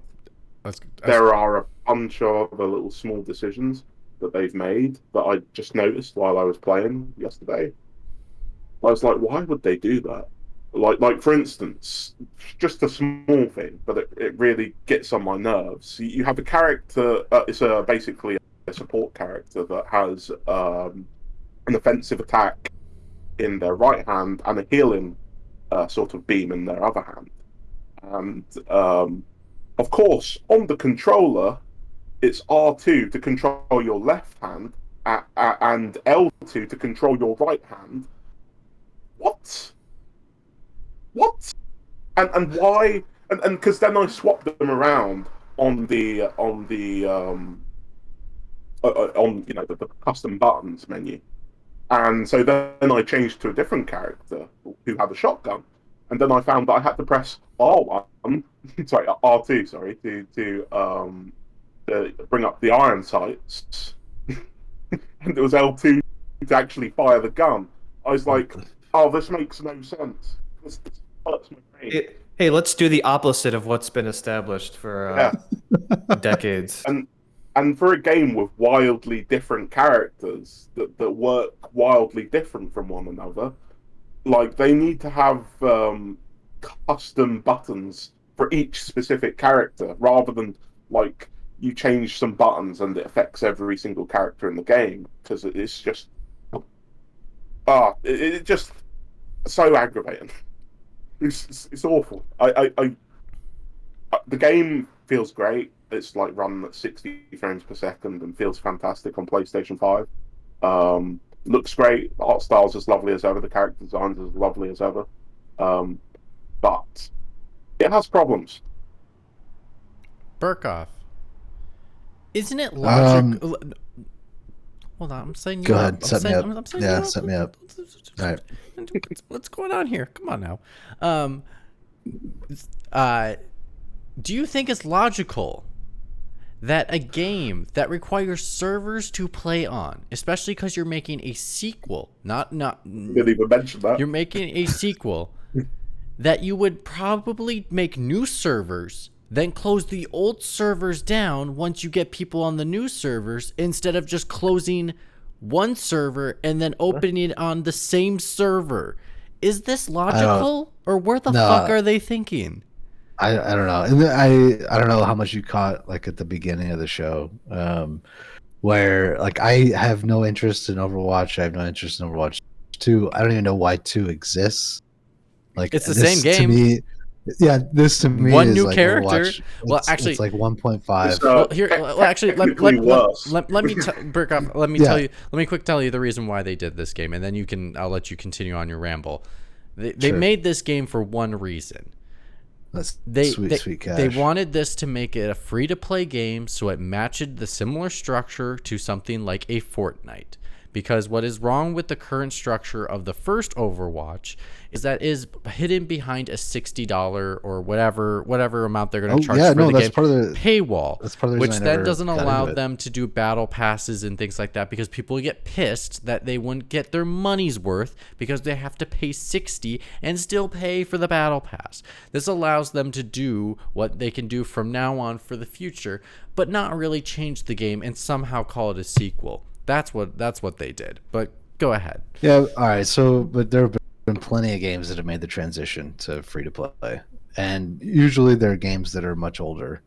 Speaker 3: what?
Speaker 1: There are a bunch of other little small decisions that they've made that I just noticed while I was playing yesterday. I was like, why would they do that? Like for instance, just a small thing, but it really gets on my nerves. You have a character, it's basically a support character that has an offensive attack in their right hand and a healing sort of beam in their other hand. And of course, on the controller, it's R2 to control your left hand and L2 to control your right hand. What? And why? And because then I swapped them around on the custom buttons menu. And so then I changed to a different character who had a shotgun, and then I found that I had to press R1, R2, to bring up the iron sights, and it was L2 to actually fire the gun. I was like, "Oh, this makes no sense. This hurts my brain."
Speaker 4: Hey, let's do the opposite of what's been established for decades.
Speaker 1: And for a game with wildly different characters that work wildly different from one another, like they need to have custom buttons for each specific character, rather than like you change some buttons and it affects every single character in the game, because it's just it just so aggravating. It's awful. The game feels great. It's like run at 60 frames per second and feels fantastic on PlayStation 5. Looks great. The art style's as lovely as ever. The character design's as lovely as ever. But it has problems.
Speaker 3: Burkoff, isn't it logical? Hold on, I'm saying.
Speaker 2: Go ahead, set me up.
Speaker 3: I'm saying
Speaker 2: Yeah, set me up. All right.
Speaker 3: What's going on here? Come on now. Do you think it's logical that a game that requires servers to play on, especially because you're making a sequel,
Speaker 1: Didn't even mention that.
Speaker 3: You're making a sequel, that you would probably make new servers, then close the old servers down once you get people on the new servers, instead of just closing one server and then opening it on the same server? Is this logical, or where the fuck are they thinking?
Speaker 2: I don't know. And I don't know how much you caught like at the beginning of the show, where like I have no interest in Overwatch. I have no interest in Overwatch 2. I don't even know why 2 exists. Like
Speaker 3: it's the same game.
Speaker 2: To me, yeah, this to me
Speaker 3: one
Speaker 2: is
Speaker 3: new
Speaker 2: like
Speaker 3: character.
Speaker 2: Overwatch.
Speaker 3: Well, actually,
Speaker 2: it's like 1.5.
Speaker 3: Well, here, actually, let me
Speaker 1: Burkoff,
Speaker 3: let me tell you. Let me quick tell you the reason why they did this game, and then I'll let you continue on your ramble. They made this game for one reason.
Speaker 2: That's
Speaker 3: sweet
Speaker 2: cash.
Speaker 3: They wanted this to make it a free-to-play game, so it matched the similar structure to something like a Fortnite. because what is wrong with the current structure of the first Overwatch is that is hidden behind a $60 or whatever amount they're going to charge for the
Speaker 2: that's
Speaker 3: game
Speaker 2: part of the
Speaker 3: paywall,
Speaker 2: that's part of the
Speaker 3: which
Speaker 2: reason I
Speaker 3: then
Speaker 2: never
Speaker 3: doesn't
Speaker 2: got
Speaker 3: allow
Speaker 2: into it.
Speaker 3: them to do battle passes and things like that, because people get pissed that they wouldn't get their money's worth because they have to pay $60 and still pay for the battle pass. This allows them to do what they can do from now on for the future, but not really change the game and somehow call it a sequel. That's what they did. But go ahead.
Speaker 2: Yeah, all right. So, but there have been plenty of games that have made the transition to free to play, and usually they're games that are much older.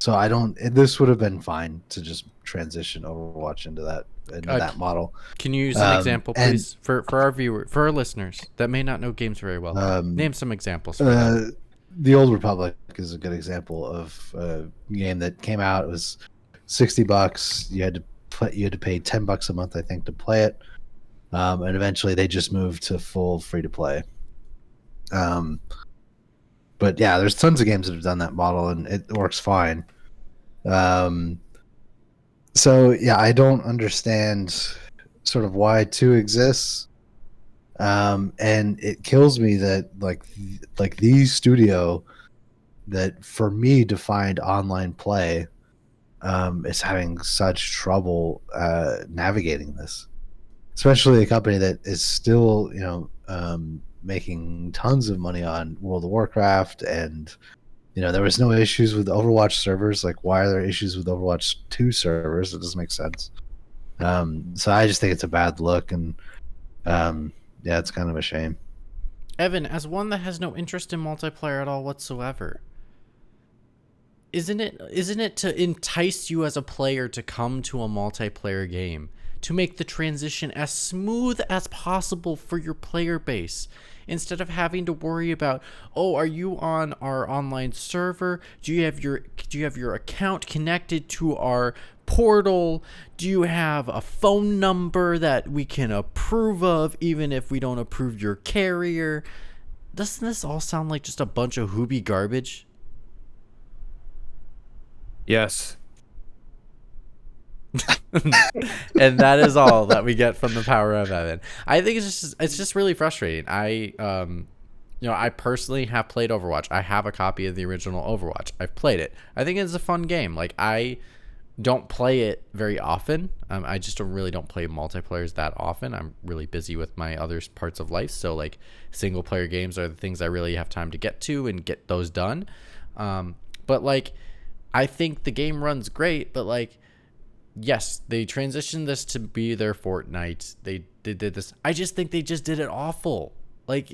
Speaker 2: So this would have been fine to just transition Overwatch into that model.
Speaker 3: Can you use an example, please, for our listeners that may not know games very well? Name some examples for that.
Speaker 2: The Old Republic is a good example of a game that came out. It was $60. You had to pay $10 a month, I think, to play it. And eventually they just moved to full free to play. But yeah, there's tons of games that have done that model, and it works fine. So yeah, I don't understand sort of why 2 exists. And it kills me that like the studio that for me defined online play is having such trouble navigating this, especially a company that is still making tons of money on World of Warcraft, and there was no issues with Overwatch servers. Like, why are there issues with Overwatch 2 servers? It doesn't make sense. So I just think it's a bad look, and yeah, it's kind of a shame.
Speaker 3: Evan, as one that has no interest in multiplayer at all whatsoever, isn't it to entice you as a player to come to a multiplayer game, to make the transition as smooth as possible for your player base, instead of having to worry about, oh, are you on our online server? Do you have your account connected to our portal? Do you have a phone number that we can approve of even if we don't approve your carrier? Doesn't this all sound like just a bunch of hoobie garbage?
Speaker 4: Yes.
Speaker 3: And that is all that we get from the power of Evan. I think it's just really frustrating. I personally have played Overwatch. I have a copy of the original Overwatch. I've played it. I think it's a fun game. Like, I don't play it very often. I just don't play multiplayers that often. I'm really busy with my other parts of life. So like single player games are the things I really have time to get to and get those done. But like, I think the game runs great, but like, yes, they transitioned this to be their Fortnite. They did this. I just think they just did it awful. Like,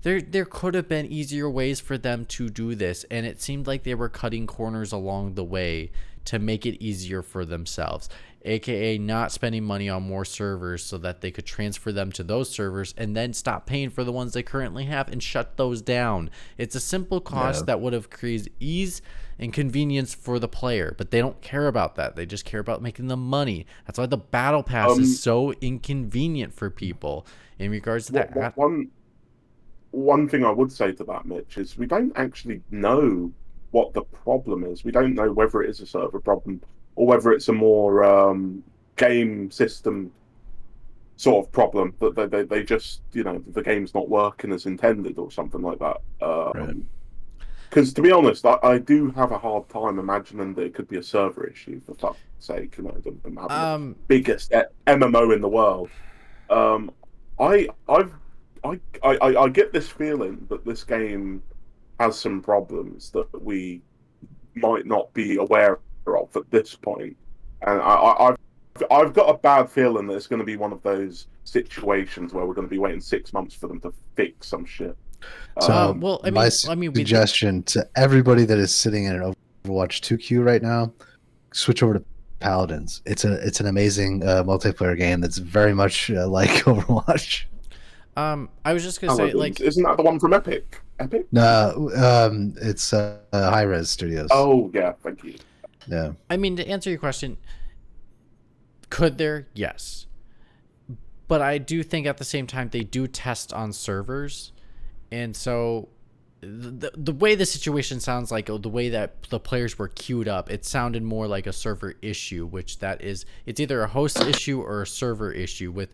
Speaker 3: there could have been easier ways for them to do this, and it seemed like they were cutting corners along the way to make it easier for themselves, aka not spending money on more servers so that they could transfer them to those servers and then stop paying for the ones they currently have and shut those down. It's a simple cost that would have created ease and convenience for the player, but they don't care about that. They just care about making the money. That's why the battle pass is so inconvenient for people in regards to that.
Speaker 1: One thing I would say to that, Mitch, is we don't actually know what the problem is. We don't know whether it is a server problem or whether it's a more game system sort of problem, that they just, the game's not working as intended or something like that. Because to be honest, I do have a hard time imagining that it could be a server issue, for fuck's sake. Them having the biggest MMO in the world. I get this feeling that this game has some problems that we might not be aware of at this point, and I've got a bad feeling that it's going to be one of those situations where we're going to be waiting 6 months for them to fix some shit.
Speaker 2: So, my suggestion to everybody that is sitting in an Overwatch 2 queue right now, switch over to Paladins. It's an amazing multiplayer game that's very much like Overwatch.
Speaker 3: I was just gonna say, like,
Speaker 1: isn't that the one from Epic?
Speaker 2: No, it's Hi-Rez Studios.
Speaker 1: Oh yeah, thank you.
Speaker 2: Yeah.
Speaker 3: I mean, to answer your question, could there? Yes, but I do think at the same time they do test on servers, and so the way the situation sounds like, the way that the players were queued up, it sounded more like a server issue, which that is, it's either a host issue or a server issue. With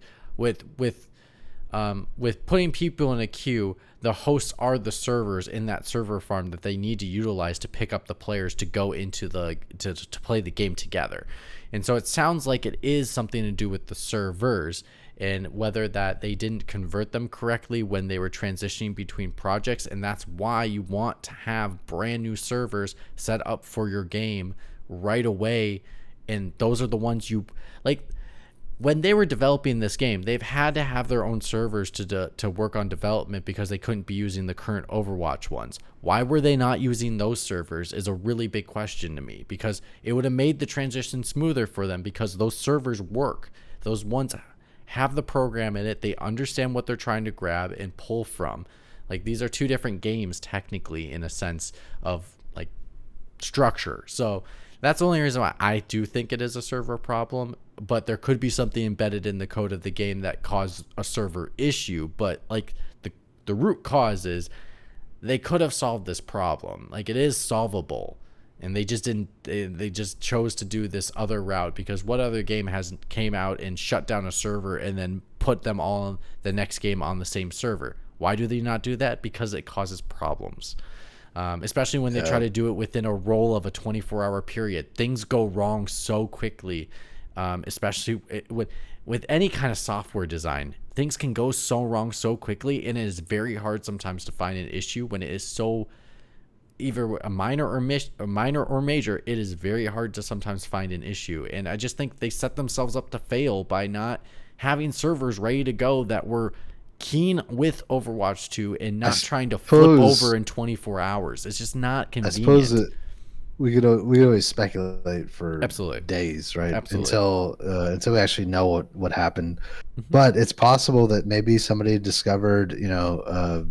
Speaker 3: putting people in a queue, the hosts are the servers in that server farm that they need to utilize to pick up the players to go into to play the game together. And so it sounds like it is something to do with the servers, and whether that they didn't convert them correctly when they were transitioning between projects. And that's why you want to have brand new servers set up for your game right away. And those are the ones you like. When they were developing this game, they've had to have their own servers to work on development because they couldn't be using the current Overwatch ones. Why were they not using those servers is a really big question to me, because it would have made the transition smoother for them, because those servers work. Those ones have the program in it. They understand what they're trying to grab and pull from. Like, these are two different games technically in a sense of like structure. So that's the only reason why I do think it is a server problem, but there could be something embedded in the code of the game that caused a server issue. But like the root cause is they could have solved this problem. Like, it is solvable, and they just didn't. They just chose to do this other route, because what other game has came out and shut down a server and then put them all the next game on the same server? Why do they not do that? Because it causes problems. Especially when they try to do it within a roll of a 24-hour period. Things go wrong so quickly, especially with any kind of software design. Things can go so wrong so quickly, and it is very hard sometimes to find an issue when it is so either a minor or major. It is very hard to sometimes find an issue, and I just think they set themselves up to fail by not having servers ready to go that were keen with Overwatch 2 and not trying to flip over in 24 hours. It's just not convenient.
Speaker 2: I suppose that we could always speculate for days, right?
Speaker 3: Absolutely.
Speaker 2: Until we actually know what happened. But it's possible that maybe somebody discovered, a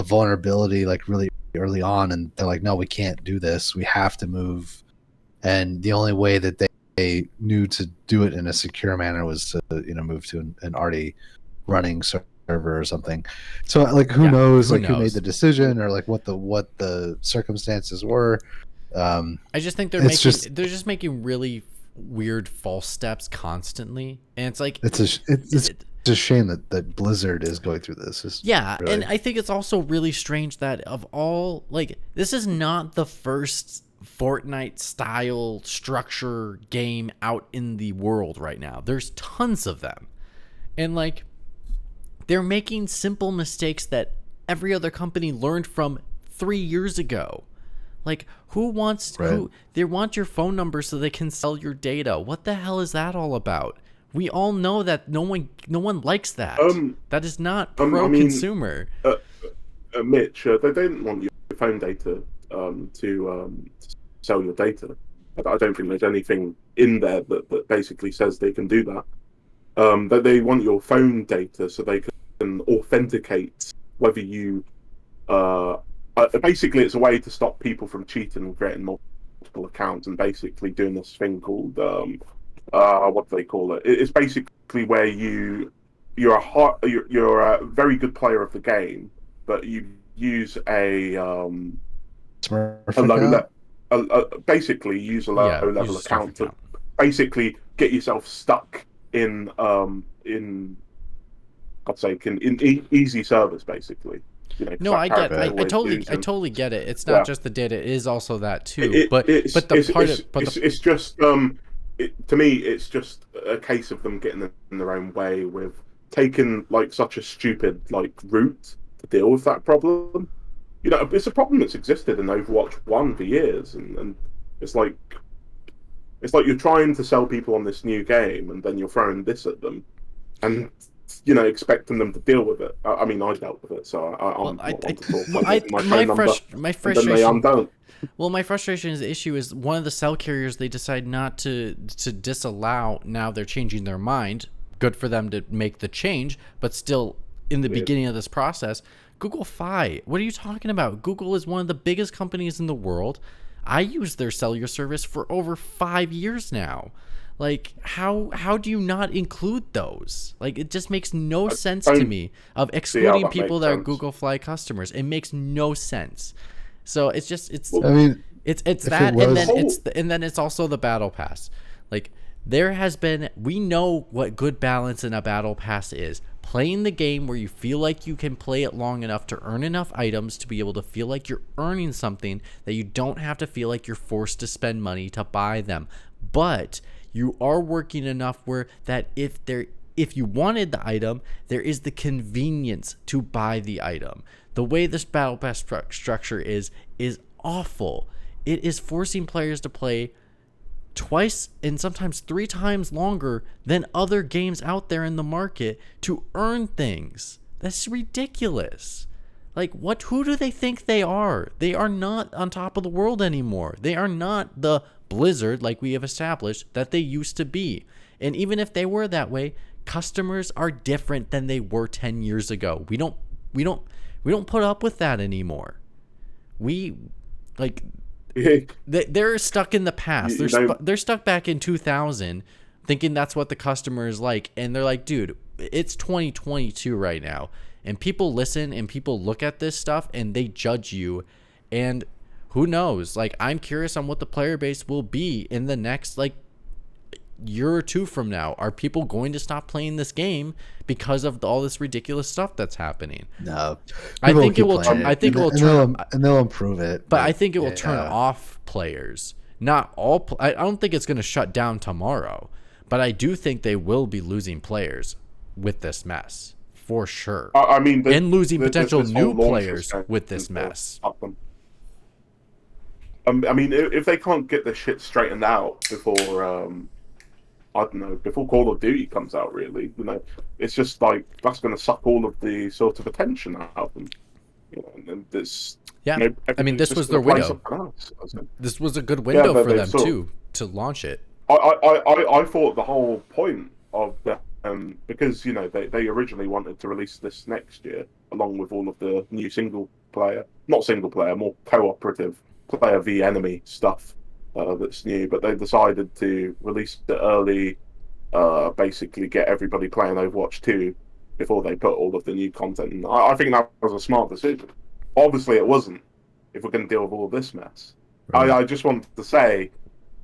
Speaker 2: vulnerability like really early on, and they're like, no, we can't do this. We have to move. And the only way that they knew to do it in a secure manner was to, move to an already running server or something. So like, who knows who made the decision, or like what the circumstances were.
Speaker 3: I just think they're just making really weird false steps constantly, and it's like
Speaker 2: it's a shame that Blizzard is going through this.
Speaker 3: Really... And I think it's also really strange that of all, like, this is not the first Fortnite style structure game out in the world right now. There's tons of them, and like, they're making simple mistakes that every other company learned from 3 years ago. Like, they want your phone number so they can sell your data. What the hell is that all about? We all know that no one likes that. That is not pro-consumer.
Speaker 1: Mitch, they don't want your phone data to sell your data. I don't think there's anything in there that basically says they can do that. That they want your phone data so they can authenticate whether you basically, it's a way to stop people from cheating and creating multiple accounts and basically doing this thing called what do they call it? It's basically where you're a very good player of the game, but you use basically use a low level account to basically get yourself stuck in God's sake, in easy service, basically.
Speaker 3: No, I totally get it. It's not just the data; it is also that too. It's
Speaker 1: just to me, it's just a case of them getting in their own way with taking like such a stupid route to deal with that problem. It's a problem that's existed in Overwatch 1 for years, and it's like you're trying to sell people on this new game, and then you're throwing this at them, and expecting them to deal with it. I mean, I dealt with it, so my frustration.
Speaker 3: Well, my frustration is the issue is one of the cell carriers they decide not to disallow. Now they're changing their mind. Good for them to make the change, but still in the beginning of this process, Google Fi. What are you talking about? Google is one of the biggest companies in the world. I use their cellular service for over 5 years now. Like, how do you not include those? Like, it just makes no sense to me of excluding people that are Google Fi customers. It makes no sense. So it's just it's that, and then it's also the battle pass. Like, we know what good balance in a battle pass is. Playing the game where you feel like you can play it long enough to earn enough items to be able to feel like you're earning something, that you don't have to feel like you're forced to spend money to buy them. But you are working enough where that if you wanted the item, there is the convenience to buy the item. The way this battle pass structure is awful. It is forcing players to play twice and sometimes 3 times longer than other games out there in the market to earn things. That's ridiculous. Like, who do they think they are? They are not on top of the world anymore. They are not the Blizzard, like we have established, that they used to be. And even if they were that way, customers are different than they were 10 years ago. We don't put up with that anymore. They're stuck in the past. They're stuck back in 2000 thinking that's what the customer is like. And they're like, dude, it's 2022 right now. And people listen and people look at this stuff and they judge you. And who knows? Like, I'm curious on what the player base will be in the next, year or two from now. Are people going to stop playing this game because of all this ridiculous stuff that's happening?
Speaker 2: No,
Speaker 3: I think it will.
Speaker 2: And they'll improve it.
Speaker 3: But I think it will turn off players. Not all. I don't think it's going to shut down tomorrow. But I do think they will be losing players with this mess for sure.
Speaker 1: I mean,
Speaker 3: and losing potential new players with this mess.
Speaker 1: I mean, if they can't get this shit straightened out before. I don't know, before Call of Duty comes out, really, it's just like that's going to suck all of the sort of attention out of them. And this,
Speaker 3: I mean, this was their window. This was a good window for them too to launch it.
Speaker 1: I thought the whole point of the because they originally wanted to release this next year along with all of the new more cooperative player v enemy stuff. That's new, but they decided to release it early, basically get everybody playing Overwatch 2 before they put all of the new content in. I think that was a smart decision. Obviously, it wasn't, if we're going to deal with all this mess. Right. I just want to say,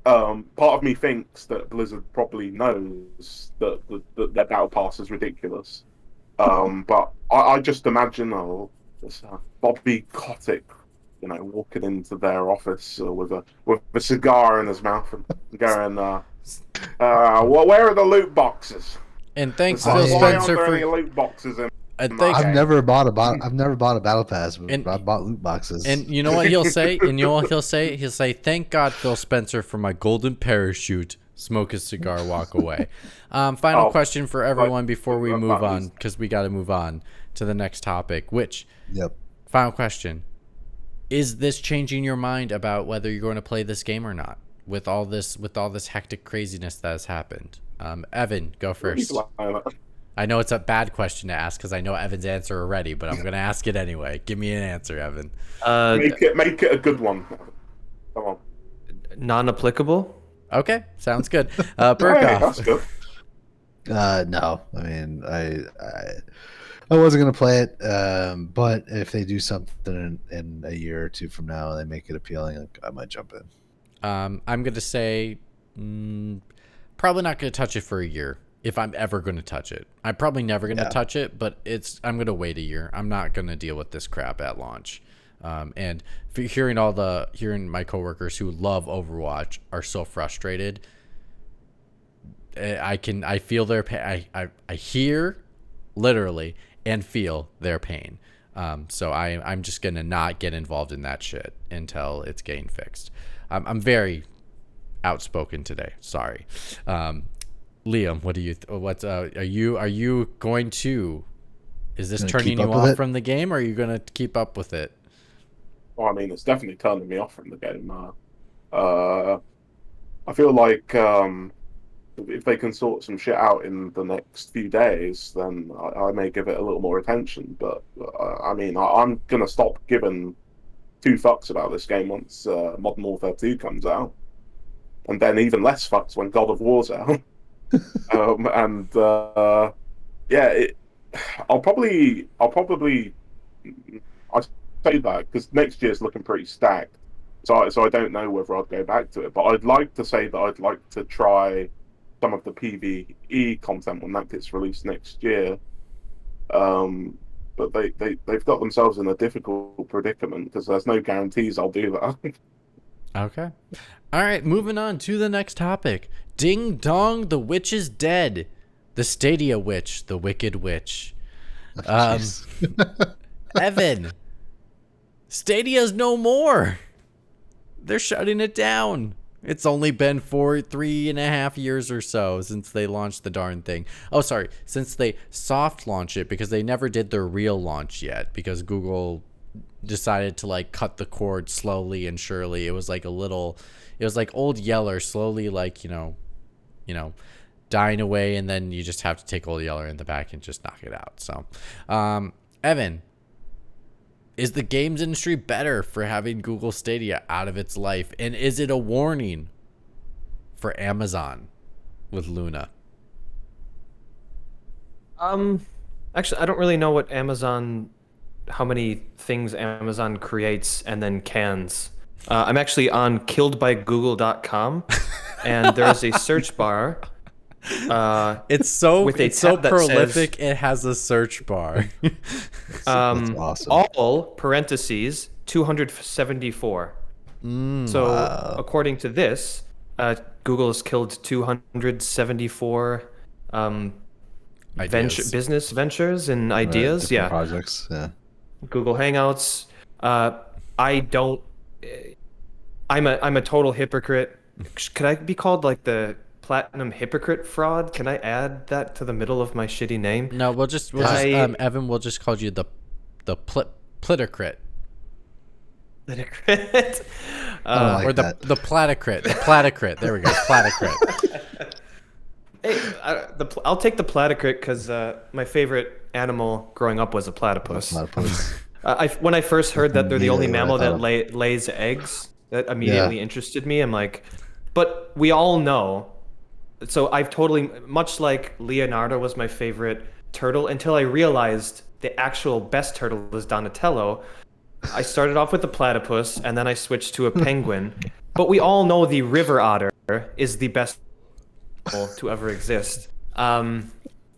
Speaker 1: part of me thinks that Blizzard probably knows that their Battle Pass is ridiculous. But I just imagine Bobby Kotick walking into their office with a cigar in his mouth and going, well, where are the loot boxes?
Speaker 3: And thanks, Phil Spencer, for
Speaker 1: any loot boxes in.
Speaker 2: I've never bought a battle pass, but I bought loot boxes.
Speaker 3: And you know what he'll say? He'll say, "Thank God, Phil Spencer, for my golden parachute." Smoke his cigar, walk away. Final question for everyone before we move on, because we got to move on to the next topic. Final question. Is this changing your mind about whether you're going to play this game or not with all this hectic craziness that has happened? Evan, go first. I know it's a bad question to ask because I know Evan's answer already, but I'm going to ask it anyway. Give me an answer, Evan.
Speaker 1: Make it a good one. Come on.
Speaker 4: Non-applicable?
Speaker 3: Okay, sounds good. Burkoff.
Speaker 1: That's good.
Speaker 2: No, I mean, I wasn't gonna play it, but if they do something in a year or two from now and they make it appealing, I might jump in.
Speaker 3: I'm gonna say probably not gonna touch it for a year if I'm ever gonna touch it. I'm probably never gonna touch it, but I'm gonna wait a year. I'm not gonna deal with this crap at launch. And hearing my coworkers who love Overwatch are so frustrated, I feel their pain. I hear literally and feel their pain. So I'm just gonna not get involved in that shit until it's getting fixed. I'm very outspoken today. Sorry, Liam. What do you? Are you going to? Is this turning you off from the game, or are you gonna keep up with it?
Speaker 1: Well, I mean, it's definitely turning me off from the game. I feel like if they can sort some shit out in the next few days, then I may give it a little more attention. But I mean, I'm gonna stop giving two fucks about this game once Modern Warfare 2 comes out. and then even less fucked when God of War's out. Yeah, I'll probably I say that because next year's looking pretty stacked, so I don't know whether I'd go back to it. But I'd like to say that I'd like to try some of the PvE content when that gets released next year. But they've got themselves in a difficult predicament because there's no guarantees I'll do that.
Speaker 3: Okay. All right, moving on to the next topic. Ding dong, the witch is dead. The Stadia witch, the wicked witch. Evan, Stadia's no more. They're shutting it down. It's only been 3.5 years or so since they launched the darn thing. Oh, sorry, since they soft launched it, because they never did their real launch yet, because Google decided to like cut the cord slowly and surely. It was like old Yeller slowly, like, you know, dying away, and then you just have to take old Yeller in the back and just knock it out. So, Evan, is the games industry better for having Google Stadia out of its life? And is it a warning for Amazon with Luna?
Speaker 4: Actually, I don't really know how many things Amazon creates and then cans. I'm actually on killedbygoogle.com, and there's a search bar.
Speaker 3: It's so prolific.
Speaker 4: Says,
Speaker 3: it has a search bar.
Speaker 2: That's awesome.
Speaker 4: All parentheses 274. So according to this, Google has killed 274 business ventures and ideas.
Speaker 2: Right, projects. Yeah.
Speaker 4: Google Hangouts. I'm a total hypocrite. Could I be called like the platinum hypocrite fraud? Can I add that to the middle of my shitty name?
Speaker 3: No, Evan, we'll just call you the plitocrit.
Speaker 4: Plitocrit.
Speaker 3: Or the platocrit. The platocrit. There we go. Platocrit.
Speaker 4: Hey, I'll take the platocrit because my favorite animal growing up was a platypus. When I first heard that they're the only mammal that lays eggs, that immediately interested me. I'm like, but we all know. So I've totally, much like Leonardo was my favorite turtle until I realized the actual best turtle is Donatello. I started off with the platypus and then I switched to a penguin. But we all know the river otter is the best animal to ever exist. What am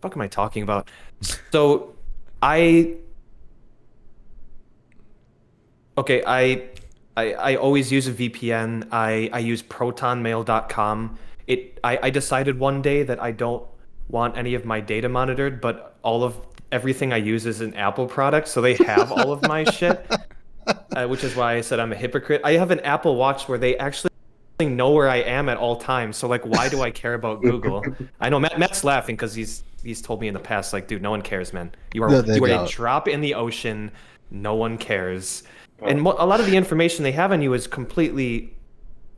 Speaker 4: I talking about? So I always use a VPN. I use protonmail.com. I decided one day that I don't want any of my data monitored, but everything I use is an Apple product, so they have all of my shit, which is why I said I'm a hypocrite. I have an Apple Watch where they actually know where I am at all times, so like, why do I care about Google? I know Matt's laughing because he's told me in the past, like, dude, no one cares, man. You are a drop in the ocean. No one cares. And a lot of the information they have on you is completely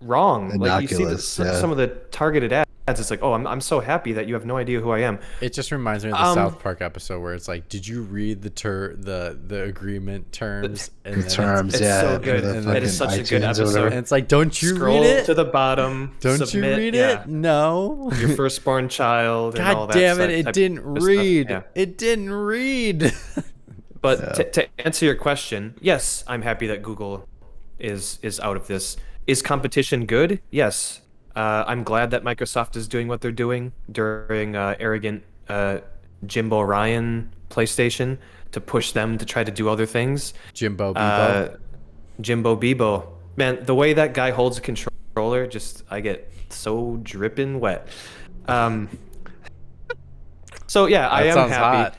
Speaker 4: wrong.
Speaker 2: Innocuous,
Speaker 4: like you see some of the targeted ads. It's like, oh, I'm so happy that you have no idea who I am.
Speaker 3: It just reminds me of the South Park episode where it's like, did you read the agreement terms?
Speaker 2: It's so
Speaker 4: good. It is such a good episode.
Speaker 3: And it's like, don't you
Speaker 4: Scroll
Speaker 3: read it
Speaker 4: to the bottom?
Speaker 3: Don't you read it? No.
Speaker 4: Your firstborn child.
Speaker 3: God
Speaker 4: and all that
Speaker 3: damn it! It didn't read.
Speaker 4: Yeah.
Speaker 3: It didn't read.
Speaker 4: But to answer your question, yes, I'm happy that Google is out of this. Is competition good? Yes. I'm glad that Microsoft is doing what they're doing during arrogant Jimbo Ryan PlayStation to push them to try to do other things.
Speaker 3: Jimbo Bebo.
Speaker 4: Jimbo Bebo. Man, the way that guy holds a controller, I get so dripping wet. So yeah, I am happy.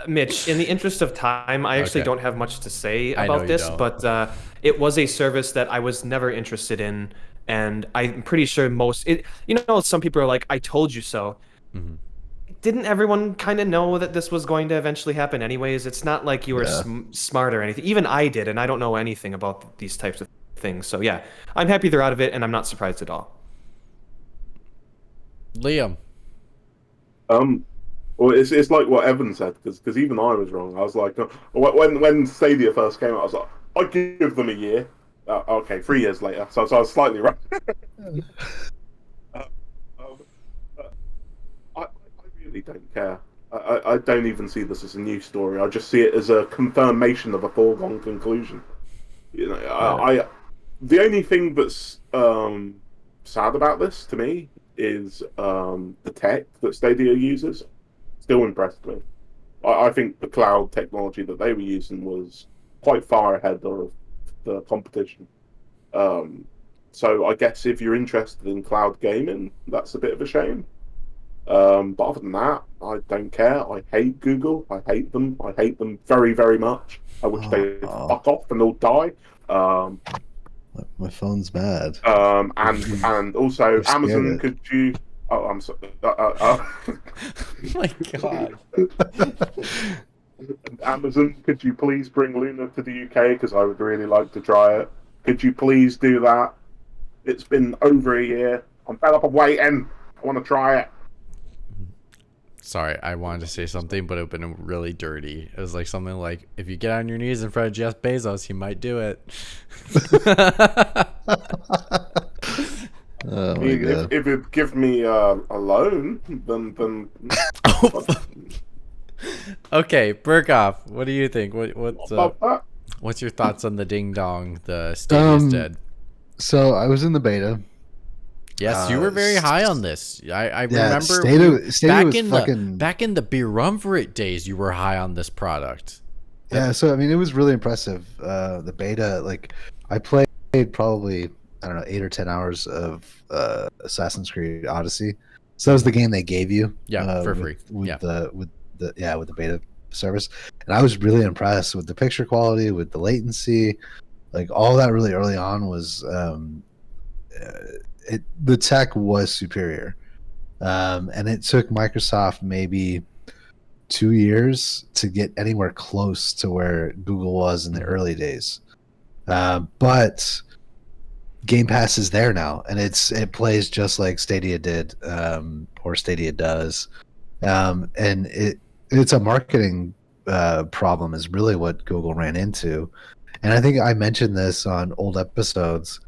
Speaker 4: Mitch, in the interest of time, I actually don't have much to say about this, but it was a service that I was never interested in, and I'm pretty sure some people are like, "I told you so." Mm-hmm. Didn't everyone kind of know that this was going to eventually happen anyways? It's not like you were smart or anything. Even I did, and I don't know anything about these types of things. So yeah, I'm happy they're out of it, and I'm not surprised at all.
Speaker 3: Liam.
Speaker 1: Well, it's like what Evan said, because even I was wrong. I was like, when Stadia first came out, I was like, I'd give them a year. Okay, 3 years later. So I was slightly right. Uh, um, I really don't care. I don't even see this as a news story. I just see it as a confirmation of a foregone conclusion. You know, the only thing that's sad about this to me is the tech that Stadia uses. Still impressed me. I think the cloud technology that they were using was quite far ahead of the competition. So I guess if you're interested in cloud gaming, that's a bit of a shame. But other than that, I don't care. I hate Google. I hate them. I hate them very, very much. I wish they'd fuck off and all die.
Speaker 2: My phone's bad.
Speaker 1: And also Amazon,
Speaker 2: it.
Speaker 1: could you? Oh, I'm sorry.
Speaker 3: Oh my God.
Speaker 1: Amazon, could you please bring Luna to the UK? Because I would really like to try it. Could you please do that? It's been over a year. I'm fed up of waiting. I want to try it.
Speaker 3: Sorry, I wanted to say something, but it would have been really dirty. It was like something like, if you get on your knees in front of Jeff Bezos, he might do it.
Speaker 2: Oh my God.
Speaker 1: If it give me a loan, then
Speaker 3: Okay, Burkoff, what do you think?
Speaker 1: about that.
Speaker 3: What's your thoughts on the ding dong? The Stadia's dead.
Speaker 2: So I was in the beta.
Speaker 3: Yes, you were very high on this. I remember
Speaker 2: Stadia was fucking...
Speaker 3: back in the Beerumvirate days, you were high on this product.
Speaker 2: Yeah, so I mean, it was really impressive. The beta, like, I played probably, I don't know, 8 or 10 hours of Assassin's Creed Odyssey. So that was the game they gave you.
Speaker 3: Yeah, for free.
Speaker 2: With the beta service, and I was really impressed with the picture quality, with the latency, like all that. Really early on was the tech was superior, and it took Microsoft maybe 2 years to get anywhere close to where Google was in the early days. But Game Pass is there now, and it plays just like Stadia did, or Stadia does, and it's a marketing problem is really what Google ran into. And I think I mentioned this on old episodes.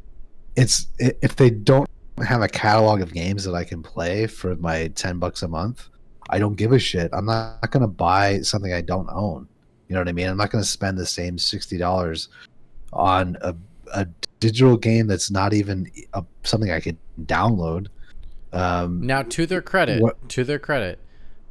Speaker 2: If they don't have a catalog of games that I can play for my $10 a month, I don't give a shit. I'm not going to buy something I don't own. You know what I mean? I'm not going to spend the same $60 on a digital game that's not even something I could download.
Speaker 3: Now, to their credit,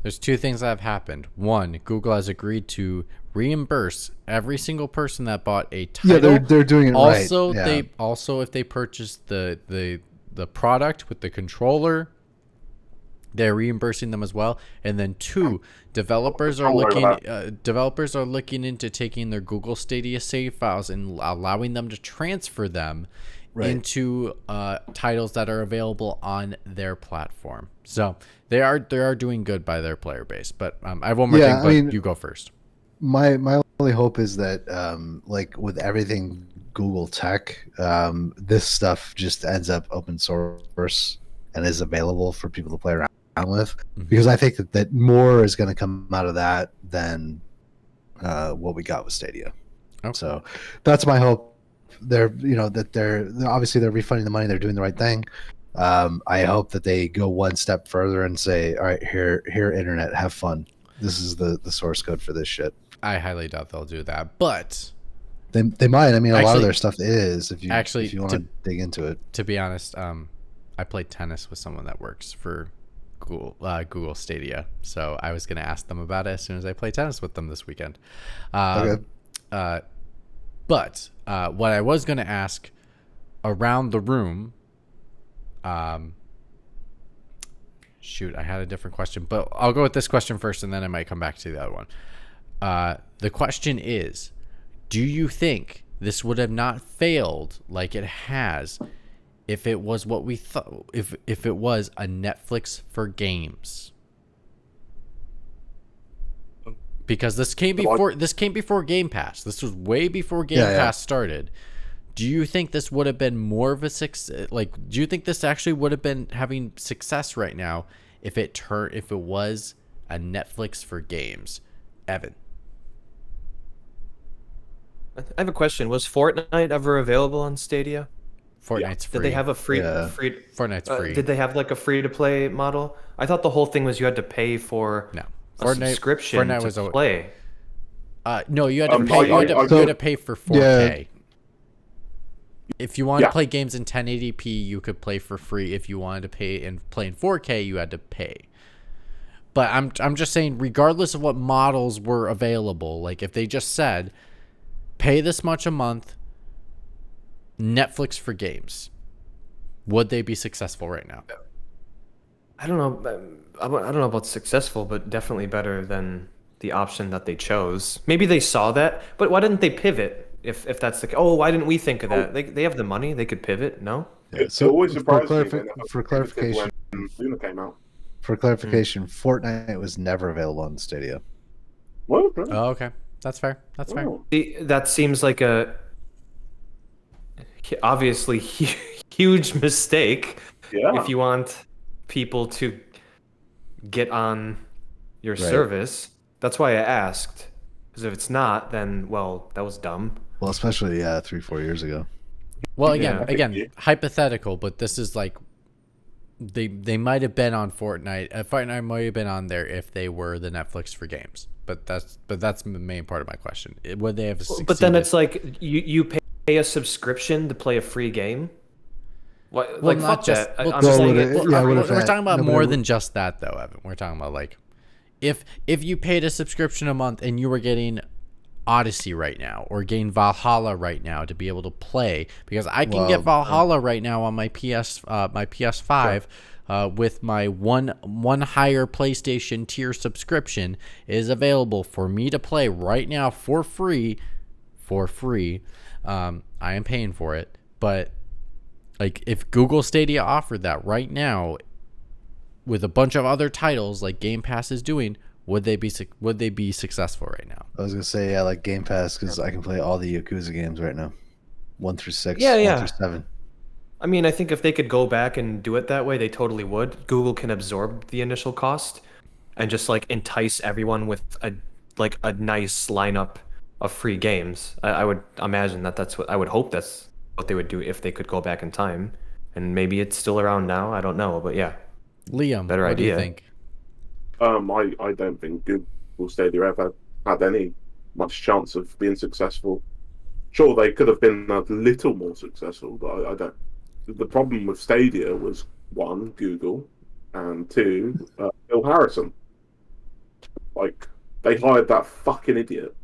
Speaker 3: there's two things that have happened. One, Google has agreed to reimburse every single person that bought a title.
Speaker 2: Yeah, they're doing it
Speaker 3: also,
Speaker 2: right.
Speaker 3: Yeah. If they purchase the product with the controller, they're reimbursing them as well. And then two, developers are looking into taking their Google Stadia save files and allowing them to transfer them into titles that are available on their platform. So they are doing good by their player base. But I have one more thing, but you go first.
Speaker 2: My only hope is that like with everything Google tech, this stuff just ends up open source and is available for people to play around with, because I think that more is going to come out of that than what we got with Stadia. Okay. So that's my hope. They're obviously they're refunding the money. They're doing the right thing. I hope that they go one step further and say, all right, here, internet, have fun. This is the source code for this shit.
Speaker 3: I highly doubt they'll do that, but
Speaker 2: they might. I mean, a lot of their stuff is, if you want to dig into it.
Speaker 3: To be honest, I played tennis with someone that works for Google Stadia, so I was going to ask them about it as soon as I play tennis with them this weekend. Okay. But what I was going to ask around the room, shoot, I had a different question, but I'll go with this question first, and then I might come back to the other one. The question is, do you think this would have not failed like it has if it was what we thought, if it was a Netflix for games? Because this came before Game Pass. This was way before Game Pass started. Do you think this would have been more of a success? Like, do you think this actually would have been having success right now if it was a Netflix for games? Evan.
Speaker 4: I have a question. Was Fortnite ever available on Stadia?
Speaker 3: Fortnite's free.
Speaker 4: Did they have a free
Speaker 2: Yeah.
Speaker 3: Fortnite's free.
Speaker 4: Did they have like a free to play model? I thought the whole thing was you had to pay for
Speaker 3: No.
Speaker 4: a subscription
Speaker 3: Fortnite
Speaker 4: to
Speaker 3: was
Speaker 4: play.
Speaker 3: no, you had to
Speaker 1: Um,
Speaker 3: pay. You had
Speaker 1: so-
Speaker 3: to pay for 4K. If you wanted to play games in 1080p, you could play for free. If you wanted to play in 4K, you had to pay. But I'm just saying, regardless of what models were available, like if they just said, pay this much a month, Netflix for games, would they be successful right now?
Speaker 4: I don't know. I don't know about successful, but definitely better than the option that they chose. Maybe they saw that, but why didn't they pivot? If that's the why didn't we think of that? They have the money, they could pivot. No.
Speaker 2: Yeah,
Speaker 1: It always surprised me
Speaker 2: for clarification,
Speaker 1: when Luna came out.
Speaker 2: for clarification, Fortnite was never available on Stadia.
Speaker 1: Well, really?
Speaker 3: Oh, okay. That's fair. That's fair.
Speaker 1: Oh.
Speaker 4: See, that seems like a obviously huge mistake.
Speaker 1: Yeah.
Speaker 4: If you want people to get on your
Speaker 2: Right.
Speaker 4: service, that's why I asked. Because if it's not, then well, that was dumb.
Speaker 2: Well, especially 3-4 years ago.
Speaker 3: Well,
Speaker 4: Yeah.
Speaker 3: again, hypothetical, but this is like they might have been on Fortnite. Fortnite might have been on there if they were the Netflix for games. But that's the main part of my question. Would they have succeeded?
Speaker 4: But then it's like you pay a subscription to play a free game. What?
Speaker 3: Well,
Speaker 4: Like
Speaker 3: not
Speaker 4: fuck
Speaker 3: just.
Speaker 4: that.
Speaker 3: Well,
Speaker 4: I'm
Speaker 2: well,
Speaker 4: saying
Speaker 2: would it-
Speaker 4: it-
Speaker 2: yeah,
Speaker 3: we're
Speaker 2: what if that-
Speaker 3: talking about
Speaker 2: no, but
Speaker 3: more
Speaker 2: it-
Speaker 3: than just that, though, Evan. We're talking about like if you paid a subscription a month and you were getting Odyssey right now or getting Valhalla right now to be able to play, because I can get Valhalla right now on my PS5 with my one higher PlayStation tier subscription is available for me to play right now for free. I am paying for it, but like if Google Stadia offered that right now with a bunch of other titles like Game Pass is doing, would they be successful right now?
Speaker 2: I was gonna say like Game Pass because I can play all the Yakuza games right now, 1 through 6,
Speaker 4: Yeah,
Speaker 2: 1
Speaker 4: yeah.
Speaker 2: through 7.
Speaker 4: I mean, I think if they could go back and do it that way, they totally would. Google can absorb the initial cost and just like entice everyone with a nice lineup of free games. I would imagine that's what I would hope that's what they would do if they could go back in time. And maybe it's still around now. I don't know, but yeah.
Speaker 3: Liam,
Speaker 4: Better
Speaker 3: what do you
Speaker 4: idea.
Speaker 3: think?
Speaker 1: I don't think Google Stadia ever had any much chance of being successful. Sure, they could have been a little more successful, but I don't. The problem with Stadia was one, Google, and two, Phil Harrison. Like they hired that fucking idiot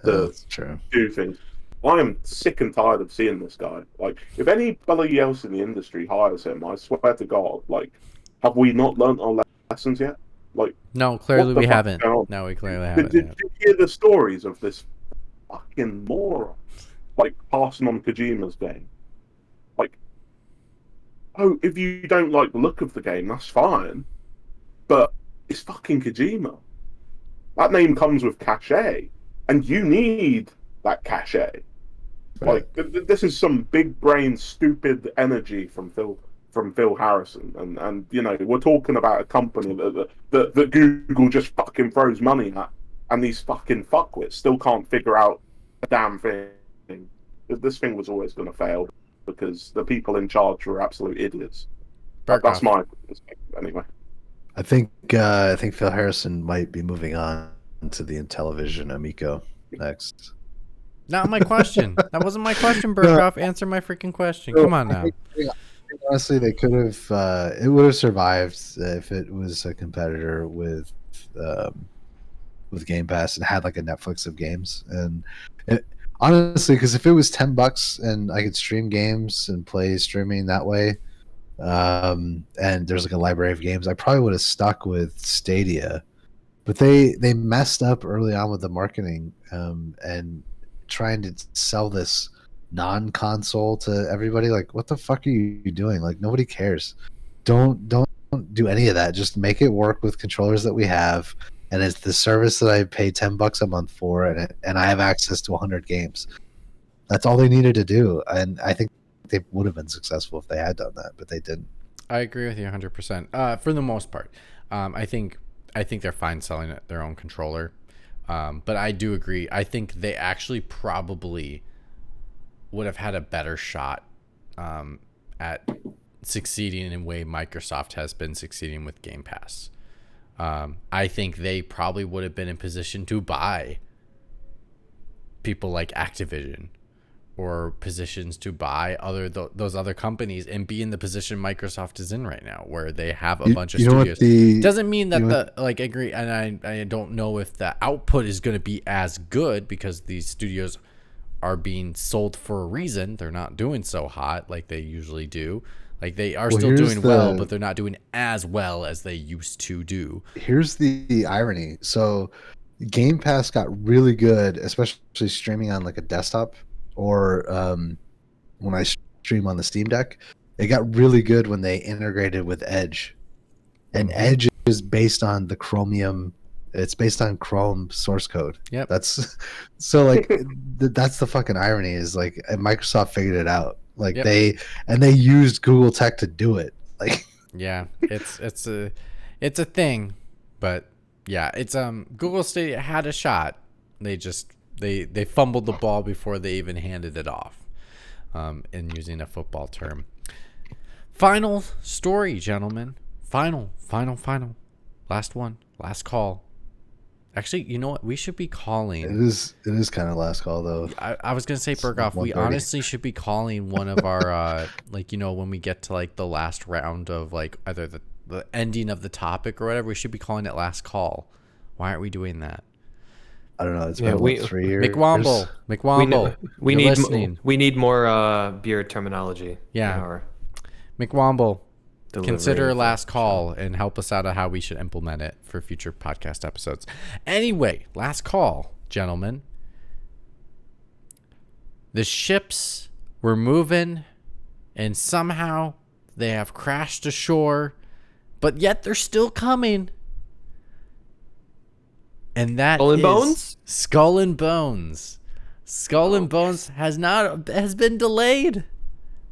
Speaker 1: to
Speaker 2: That's true.
Speaker 1: do things. I am sick and tired of seeing this guy. Like, if anybody else in the industry hires him, I swear to God, like, have we not learnt our lessons yet? Like,
Speaker 3: No, clearly
Speaker 1: what the
Speaker 3: we
Speaker 1: fuck
Speaker 3: haven't.
Speaker 1: going on?
Speaker 3: No, we clearly haven't.
Speaker 1: Did you hear the stories of this fucking moron, like passing on Kojima's game? Like, oh, if you don't like the look of the game, that's fine, but it's fucking Kojima. That name comes with cachet, and you need that cachet. Like, this is some big brain, stupid energy from Phil Harrison, and you know, we're talking about a company that Google just fucking throws money at, and these fucking fuckwits still can't figure out a damn thing. This thing was always going to fail because the people in charge were absolute idiots. That's my perspective, anyway.
Speaker 2: I think Phil Harrison might be moving on to the Intellivision Amico next.
Speaker 3: Not my question. That wasn't my question, Burkoff. Answer my freaking question. Come on now.
Speaker 2: Honestly, they could have. It would have survived if it was a competitor with Game Pass and had like a Netflix of games. And honestly, because if it was $10 and I could stream games and play streaming that way, and there's like a library of games, I probably would have stuck with Stadia. But they messed up early on with the marketing and trying to sell this non-console to everybody. Like, what the fuck are you doing? Like, nobody cares. Don't do any of that. Just make it work with controllers that we have, and it's the service that I pay $10 a month for, and I have access to 100 games. That's all they needed to do, and I think they would have been successful if they had done that, but they didn't.
Speaker 3: I agree with you 100%. For the most part, I think they're fine selling their own controller. But I do agree. I think they actually probably would have had a better shot at succeeding in a way Microsoft has been succeeding with Game Pass. I think they probably would have been in position to buy people like Activision, or positions to buy those other companies, and be in the position Microsoft is in right now, where they have a bunch of studios. Doesn't mean that agree, and I don't know if the output is going to be as good, because these studios are being sold for a reason. They're not doing so hot like they usually do. Like, they are still doing well, but they're not doing as well as they used to do.
Speaker 2: Here's the irony. So Game Pass got really good, especially streaming on like a desktop, or when I stream on the Steam Deck. It got really good when they integrated with Edge. And Edge is based on the Chromium. It's based on Chrome source code.
Speaker 3: Yep.
Speaker 2: That's so like that's the fucking irony, is like Microsoft figured it out. Like they used Google Tech to do it. Like,
Speaker 3: yeah, it's a thing, but yeah, it's Google Stadia had a shot. They just they fumbled the ball before they even handed it off. In using a football term. Final story, gentlemen. Final. Last one. Last call. Actually, you know what? We should be calling.
Speaker 2: It is kind of last call, though.
Speaker 3: I was gonna say, Berghoff, we honestly should be calling one of our like, you know, when we get to like the last round of like either the ending of the topic or whatever, we should be calling it last call. Why aren't we doing that?
Speaker 2: I don't know. It's been 3 years.
Speaker 3: McWomble.
Speaker 4: We need more beer terminology.
Speaker 3: Yeah. McWomble. Consider last call and help us out on how we should implement it for future podcast episodes. Anyway, last call, gentlemen. The ships were moving, and somehow they have crashed ashore, but yet they're still coming. And that
Speaker 4: Skull and Bones?
Speaker 3: Skull and Bones. Skull and Bones has been delayed.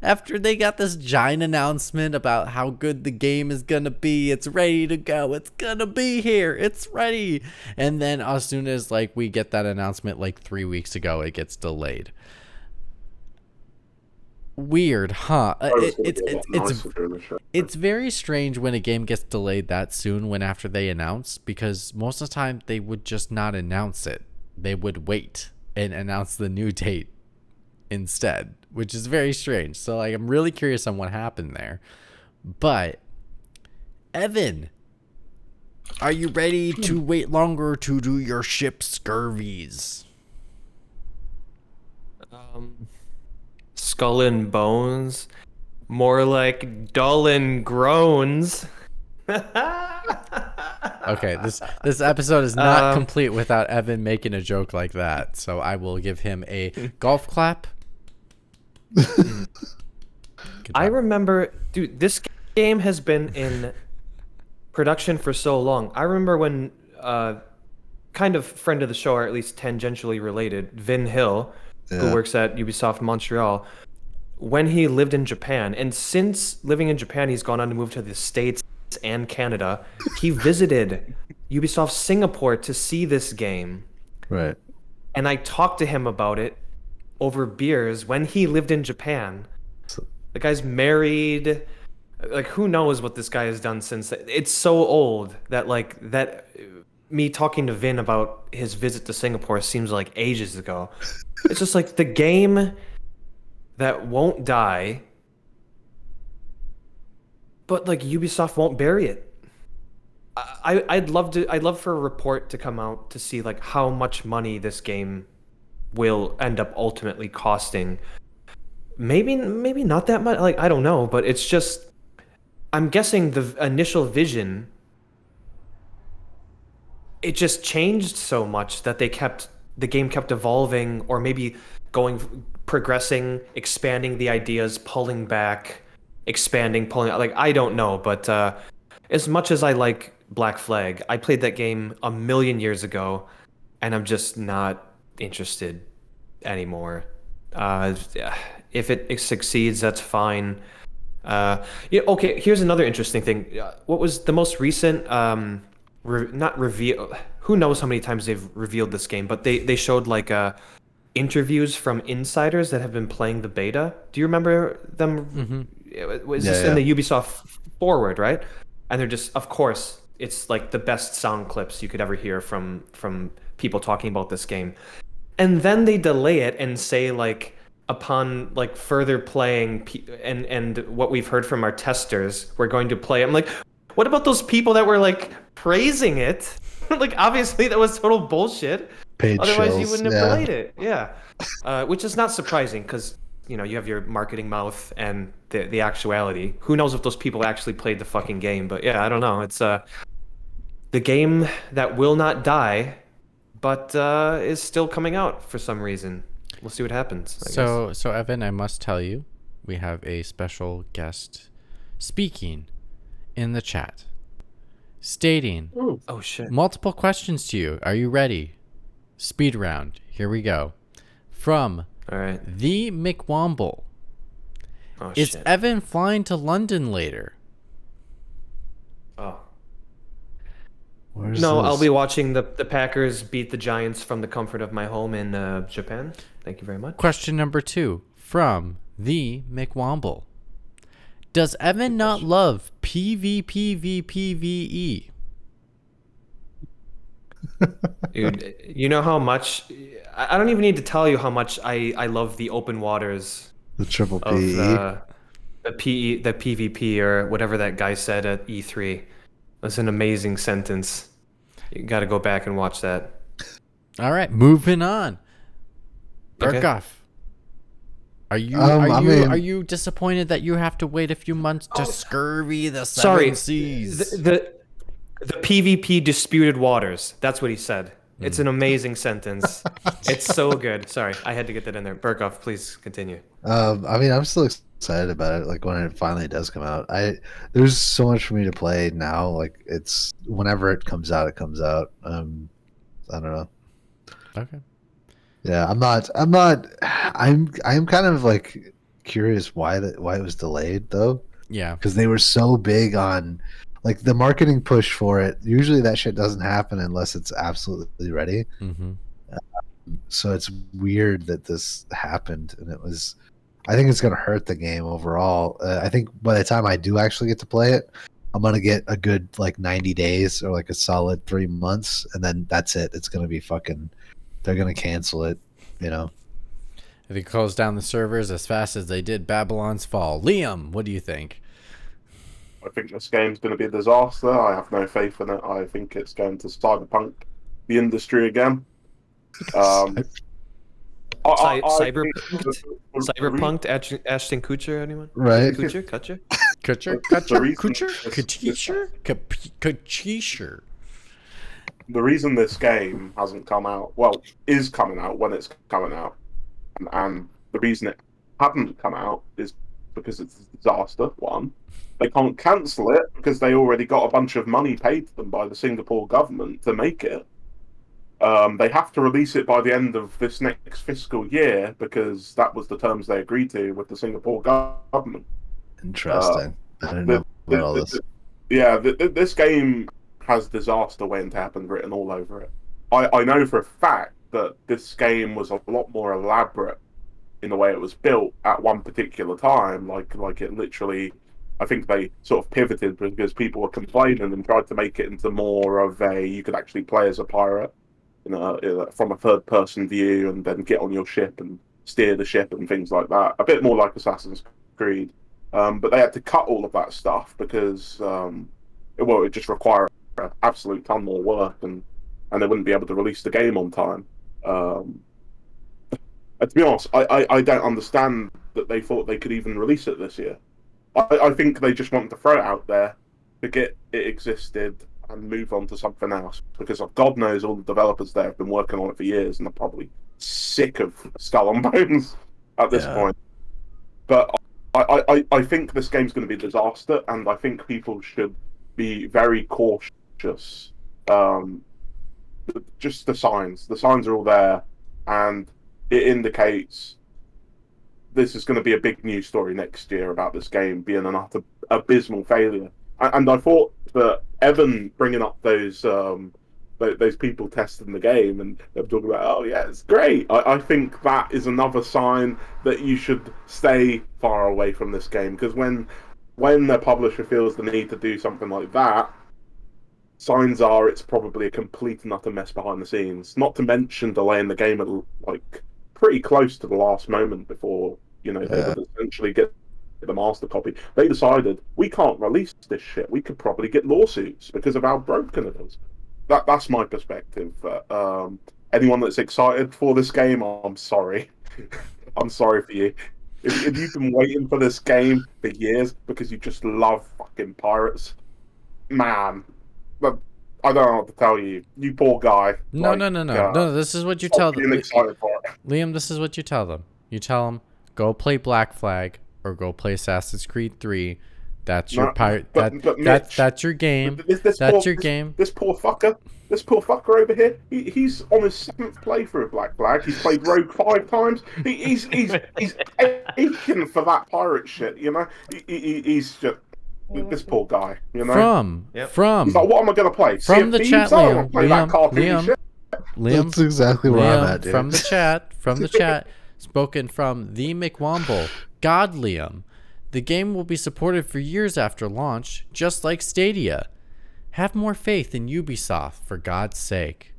Speaker 3: After they got this giant announcement about how good the game is going to be, it's ready to go. It's going to be here. It's ready. And then as soon as like we get that announcement like 3 weeks ago, it gets delayed. Weird, huh? It's very strange when a game gets delayed that soon when after they announce, because most of the time they would just not announce it. They would wait and announce the new date instead, which is very strange. So like, I'm really curious on what happened there. But Evan, are you ready to wait longer to do your ship scurvies?
Speaker 4: Skull and Bones, more like dull and groans.
Speaker 3: Okay, this episode is not complete without Evan making a joke like that. So I will give him a golf clap.
Speaker 4: I remember, dude, this game has been in production for so long. I remember when kind of friend of the show, or at least tangentially related, Vin Hill, who works at Ubisoft Montreal, when he lived in Japan, and since living in Japan, he's gone on to move to the States and Canada. He visited Ubisoft Singapore to see this game.
Speaker 2: Right.
Speaker 4: And I talked to him about it over beers when he lived in Japan. The guy's married. Like, who knows what this guy has done since. It's so old that me talking to Vin about his visit to Singapore seems like ages ago. It's just like the game that won't die, but like Ubisoft won't bury it. I'd love for a report to come out to see like how much money this game will end up ultimately costing. Maybe not that much. Like, I don't know, but it's just, I'm guessing the initial vision, it just changed so much that the game kept evolving, or maybe progressing, expanding the ideas, pulling back, expanding, pulling out. Like, I don't know, but as much as I like Black Flag, I played that game a million years ago, and I'm just not interested anymore. If it succeeds, that's fine. Okay, here's another interesting thing. What was the most recent not reveal? who knows how many times they've revealed this game, but they showed like interviews from insiders that have been playing the beta. Do you remember them? Was this in the Ubisoft Forward, right? And they're just, of course, it's like the best sound clips you could ever hear from people talking about this game. And then they delay it and say like upon like further playing and what we've heard from our testers, we're going to play. I'm like, what about those people that were like praising it? Like obviously that was total bullshit.
Speaker 2: Paid
Speaker 4: Otherwise
Speaker 2: shills,
Speaker 4: you wouldn't have played it. Yeah. Which is not surprising because you have your marketing mouth and the actuality. Who knows if those people actually played the fucking game? But yeah, I don't know. It's the game that will not die, but is still coming out for some reason. We'll see what happens. I guess.
Speaker 3: So Evan, I must tell you, we have a special guest speaking in the chat, stating,
Speaker 4: Oh shit.
Speaker 3: multiple questions to you. Are you ready? Speed round. Here we go. From
Speaker 4: All right.
Speaker 3: the McWomble.
Speaker 4: Oh
Speaker 3: Is
Speaker 4: shit.
Speaker 3: Evan flying to London later?
Speaker 4: Oh.
Speaker 2: Where's
Speaker 4: No,
Speaker 2: this?
Speaker 4: I'll be watching the Packers beat the Giants from the comfort of my home in Japan. Thank you very much.
Speaker 3: Question number 2 from the McWomble. Does Evan not love PvPvPvE?
Speaker 4: Dude, you know how much I don't even need to tell you how much I love the open waters
Speaker 2: The triple
Speaker 4: of
Speaker 2: PE.
Speaker 4: the PvP or whatever that guy said at E3. That's an amazing sentence. You got to go back and watch that.
Speaker 3: All right, moving on.
Speaker 4: Okay.
Speaker 3: Burkoff. Are you are you disappointed that you have to wait a few months to scurvy the seven seas?
Speaker 4: The PvP disputed waters. That's what he said. It's an amazing sentence. It's so good. Sorry, I had to get that in there. Burkoff, please continue.
Speaker 2: I'm still excited about it. Like when it finally does come out, there's so much for me to play now. Like it's whenever it comes out, it comes out. I don't know.
Speaker 3: Okay.
Speaker 2: Yeah, I'm kind of like curious why it was delayed though.
Speaker 3: Yeah.
Speaker 2: Because they were so big on like the marketing push for it. Usually that shit doesn't happen unless it's absolutely ready.
Speaker 3: Mm-hmm.
Speaker 2: So it's weird that this happened, and I think it's going to hurt the game overall. I think by the time I do actually get to play it, I'm going to get a good like 90 days or like a solid 3 months, and then that's it. It's going to be they're going to cancel it,
Speaker 3: If they close down the servers as fast as they did Babylon's Fall. Liam, what do you think?
Speaker 1: I think this game's going to be a disaster. I have no faith in it. I think it's going to cyberpunk the industry again.
Speaker 4: Cyberpunked Ashton Kutcher, anyone?
Speaker 2: Right.
Speaker 4: Kutcher?
Speaker 3: Kutcher?
Speaker 1: The reason this game hasn't come out, is coming out when it's coming out, and the reason it hadn't come out is because it's a disaster. One, they can't cancel it because they already got a bunch of money paid to them by the Singapore government to make it. They have to release it by the end of this next fiscal year because that was the terms they agreed to with the Singapore government.
Speaker 2: Interesting. I didn't know about all this.
Speaker 1: This game has disaster waiting to happen written all over it. I know for a fact that this game was a lot more elaborate in the way it was built at one particular time. Like it literally, I think they sort of pivoted because people were complaining and tried to make it into more of you could actually play as a pirate, from a third-person view, and then get on your ship and steer the ship and things like that. A bit more like Assassin's Creed, but they had to cut all of that stuff because it just required an absolute ton more work, and they wouldn't be able to release the game on time. To be honest, I don't understand that they thought they could even release it this year. I think they just want to throw it out there, forget it existed, and move on to something else. Because God knows all the developers there have been working on it for years and are probably sick of Skull and Bones at this point. But I think this game's going to be a disaster, and I think people should be very cautious. Just the signs are all there, and it indicates this is going to be a big news story next year about this game being an utter abysmal failure. And I thought that Evan bringing up those those people testing the game, and they're talking about, oh yeah, it's great. I think that is another sign that you should stay far away from this game, because when the publisher feels the need to do something like that, signs are it's probably a complete and utter mess behind the scenes. Not to mention delaying the game at like pretty close to the last moment before they would essentially get the master copy. They decided we can't release this shit. We could probably get lawsuits because of how broken it is. That's my perspective. Anyone that's excited for this game, I'm sorry. I'm sorry for you. If you've been waiting for this game for years because you just love fucking pirates, man, but I don't know what to tell you. You poor guy.
Speaker 3: No. This is what you tell them.
Speaker 1: Excited for it.
Speaker 3: Liam, this is what you tell them. You tell them, go play Black Flag or go play Assassin's Creed 3. That's your pirate. That's your game. That's your game.
Speaker 1: This poor fucker over here. He's on his 7th playthrough of Black Flag. He's played Rogue 5 times. He's aching for that pirate shit. He's just this poor guy.
Speaker 3: From
Speaker 1: he's like, what am I gonna play?
Speaker 3: From the chat, Liam. Liam,
Speaker 2: that's exactly where I'm at, dude.
Speaker 3: From the chat, spoken from the McWomble, God Liam. The game will be supported for years after launch, just like Stadia. Have more faith in Ubisoft, for God's sake.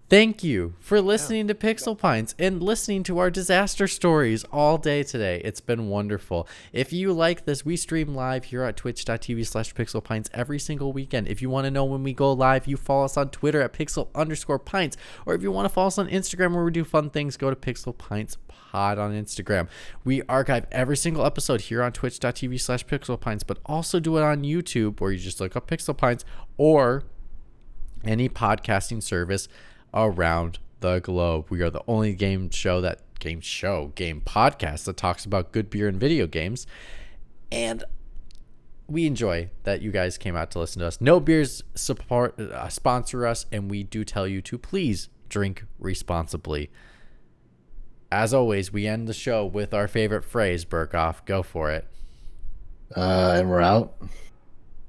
Speaker 3: Thank you for listening to Pixel Pints and listening to our disaster stories all day today. It's been wonderful. If you like this, we stream live here at twitch.tv/pixelpints every single weekend. If you want to know when we go live, you follow us on Twitter at pixel_pints. Or if you want to follow us on Instagram where we do fun things, go to Pixel Pints Pod on Instagram. We archive every single episode here on twitch.tv/pixelpints, but also do it on YouTube where you just look up Pixel Pints or any podcasting service around the globe. We are the only game podcast that talks about good beer and video games, and we enjoy that you guys came out to listen to us. No Beers sponsor us, and we do tell you to please drink responsibly. As always, we end the show with our favorite phrase. Burkoff, go for it.
Speaker 2: And we're out.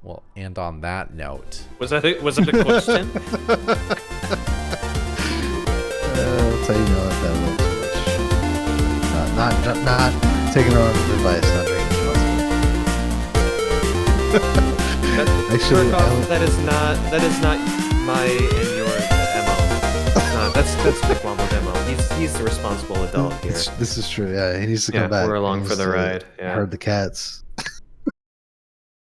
Speaker 3: Well, and on that note,
Speaker 4: was it a question?
Speaker 2: I'll tell you that little too much. Not taking our own advice, not drinking responsibly. Actually,
Speaker 4: that is not my and your MO. That's Nick Womble's MO. He's the responsible adult here.
Speaker 2: This is true. Yeah, he needs to come back.
Speaker 4: We're along for the ride. Yeah.
Speaker 2: Herd the cats.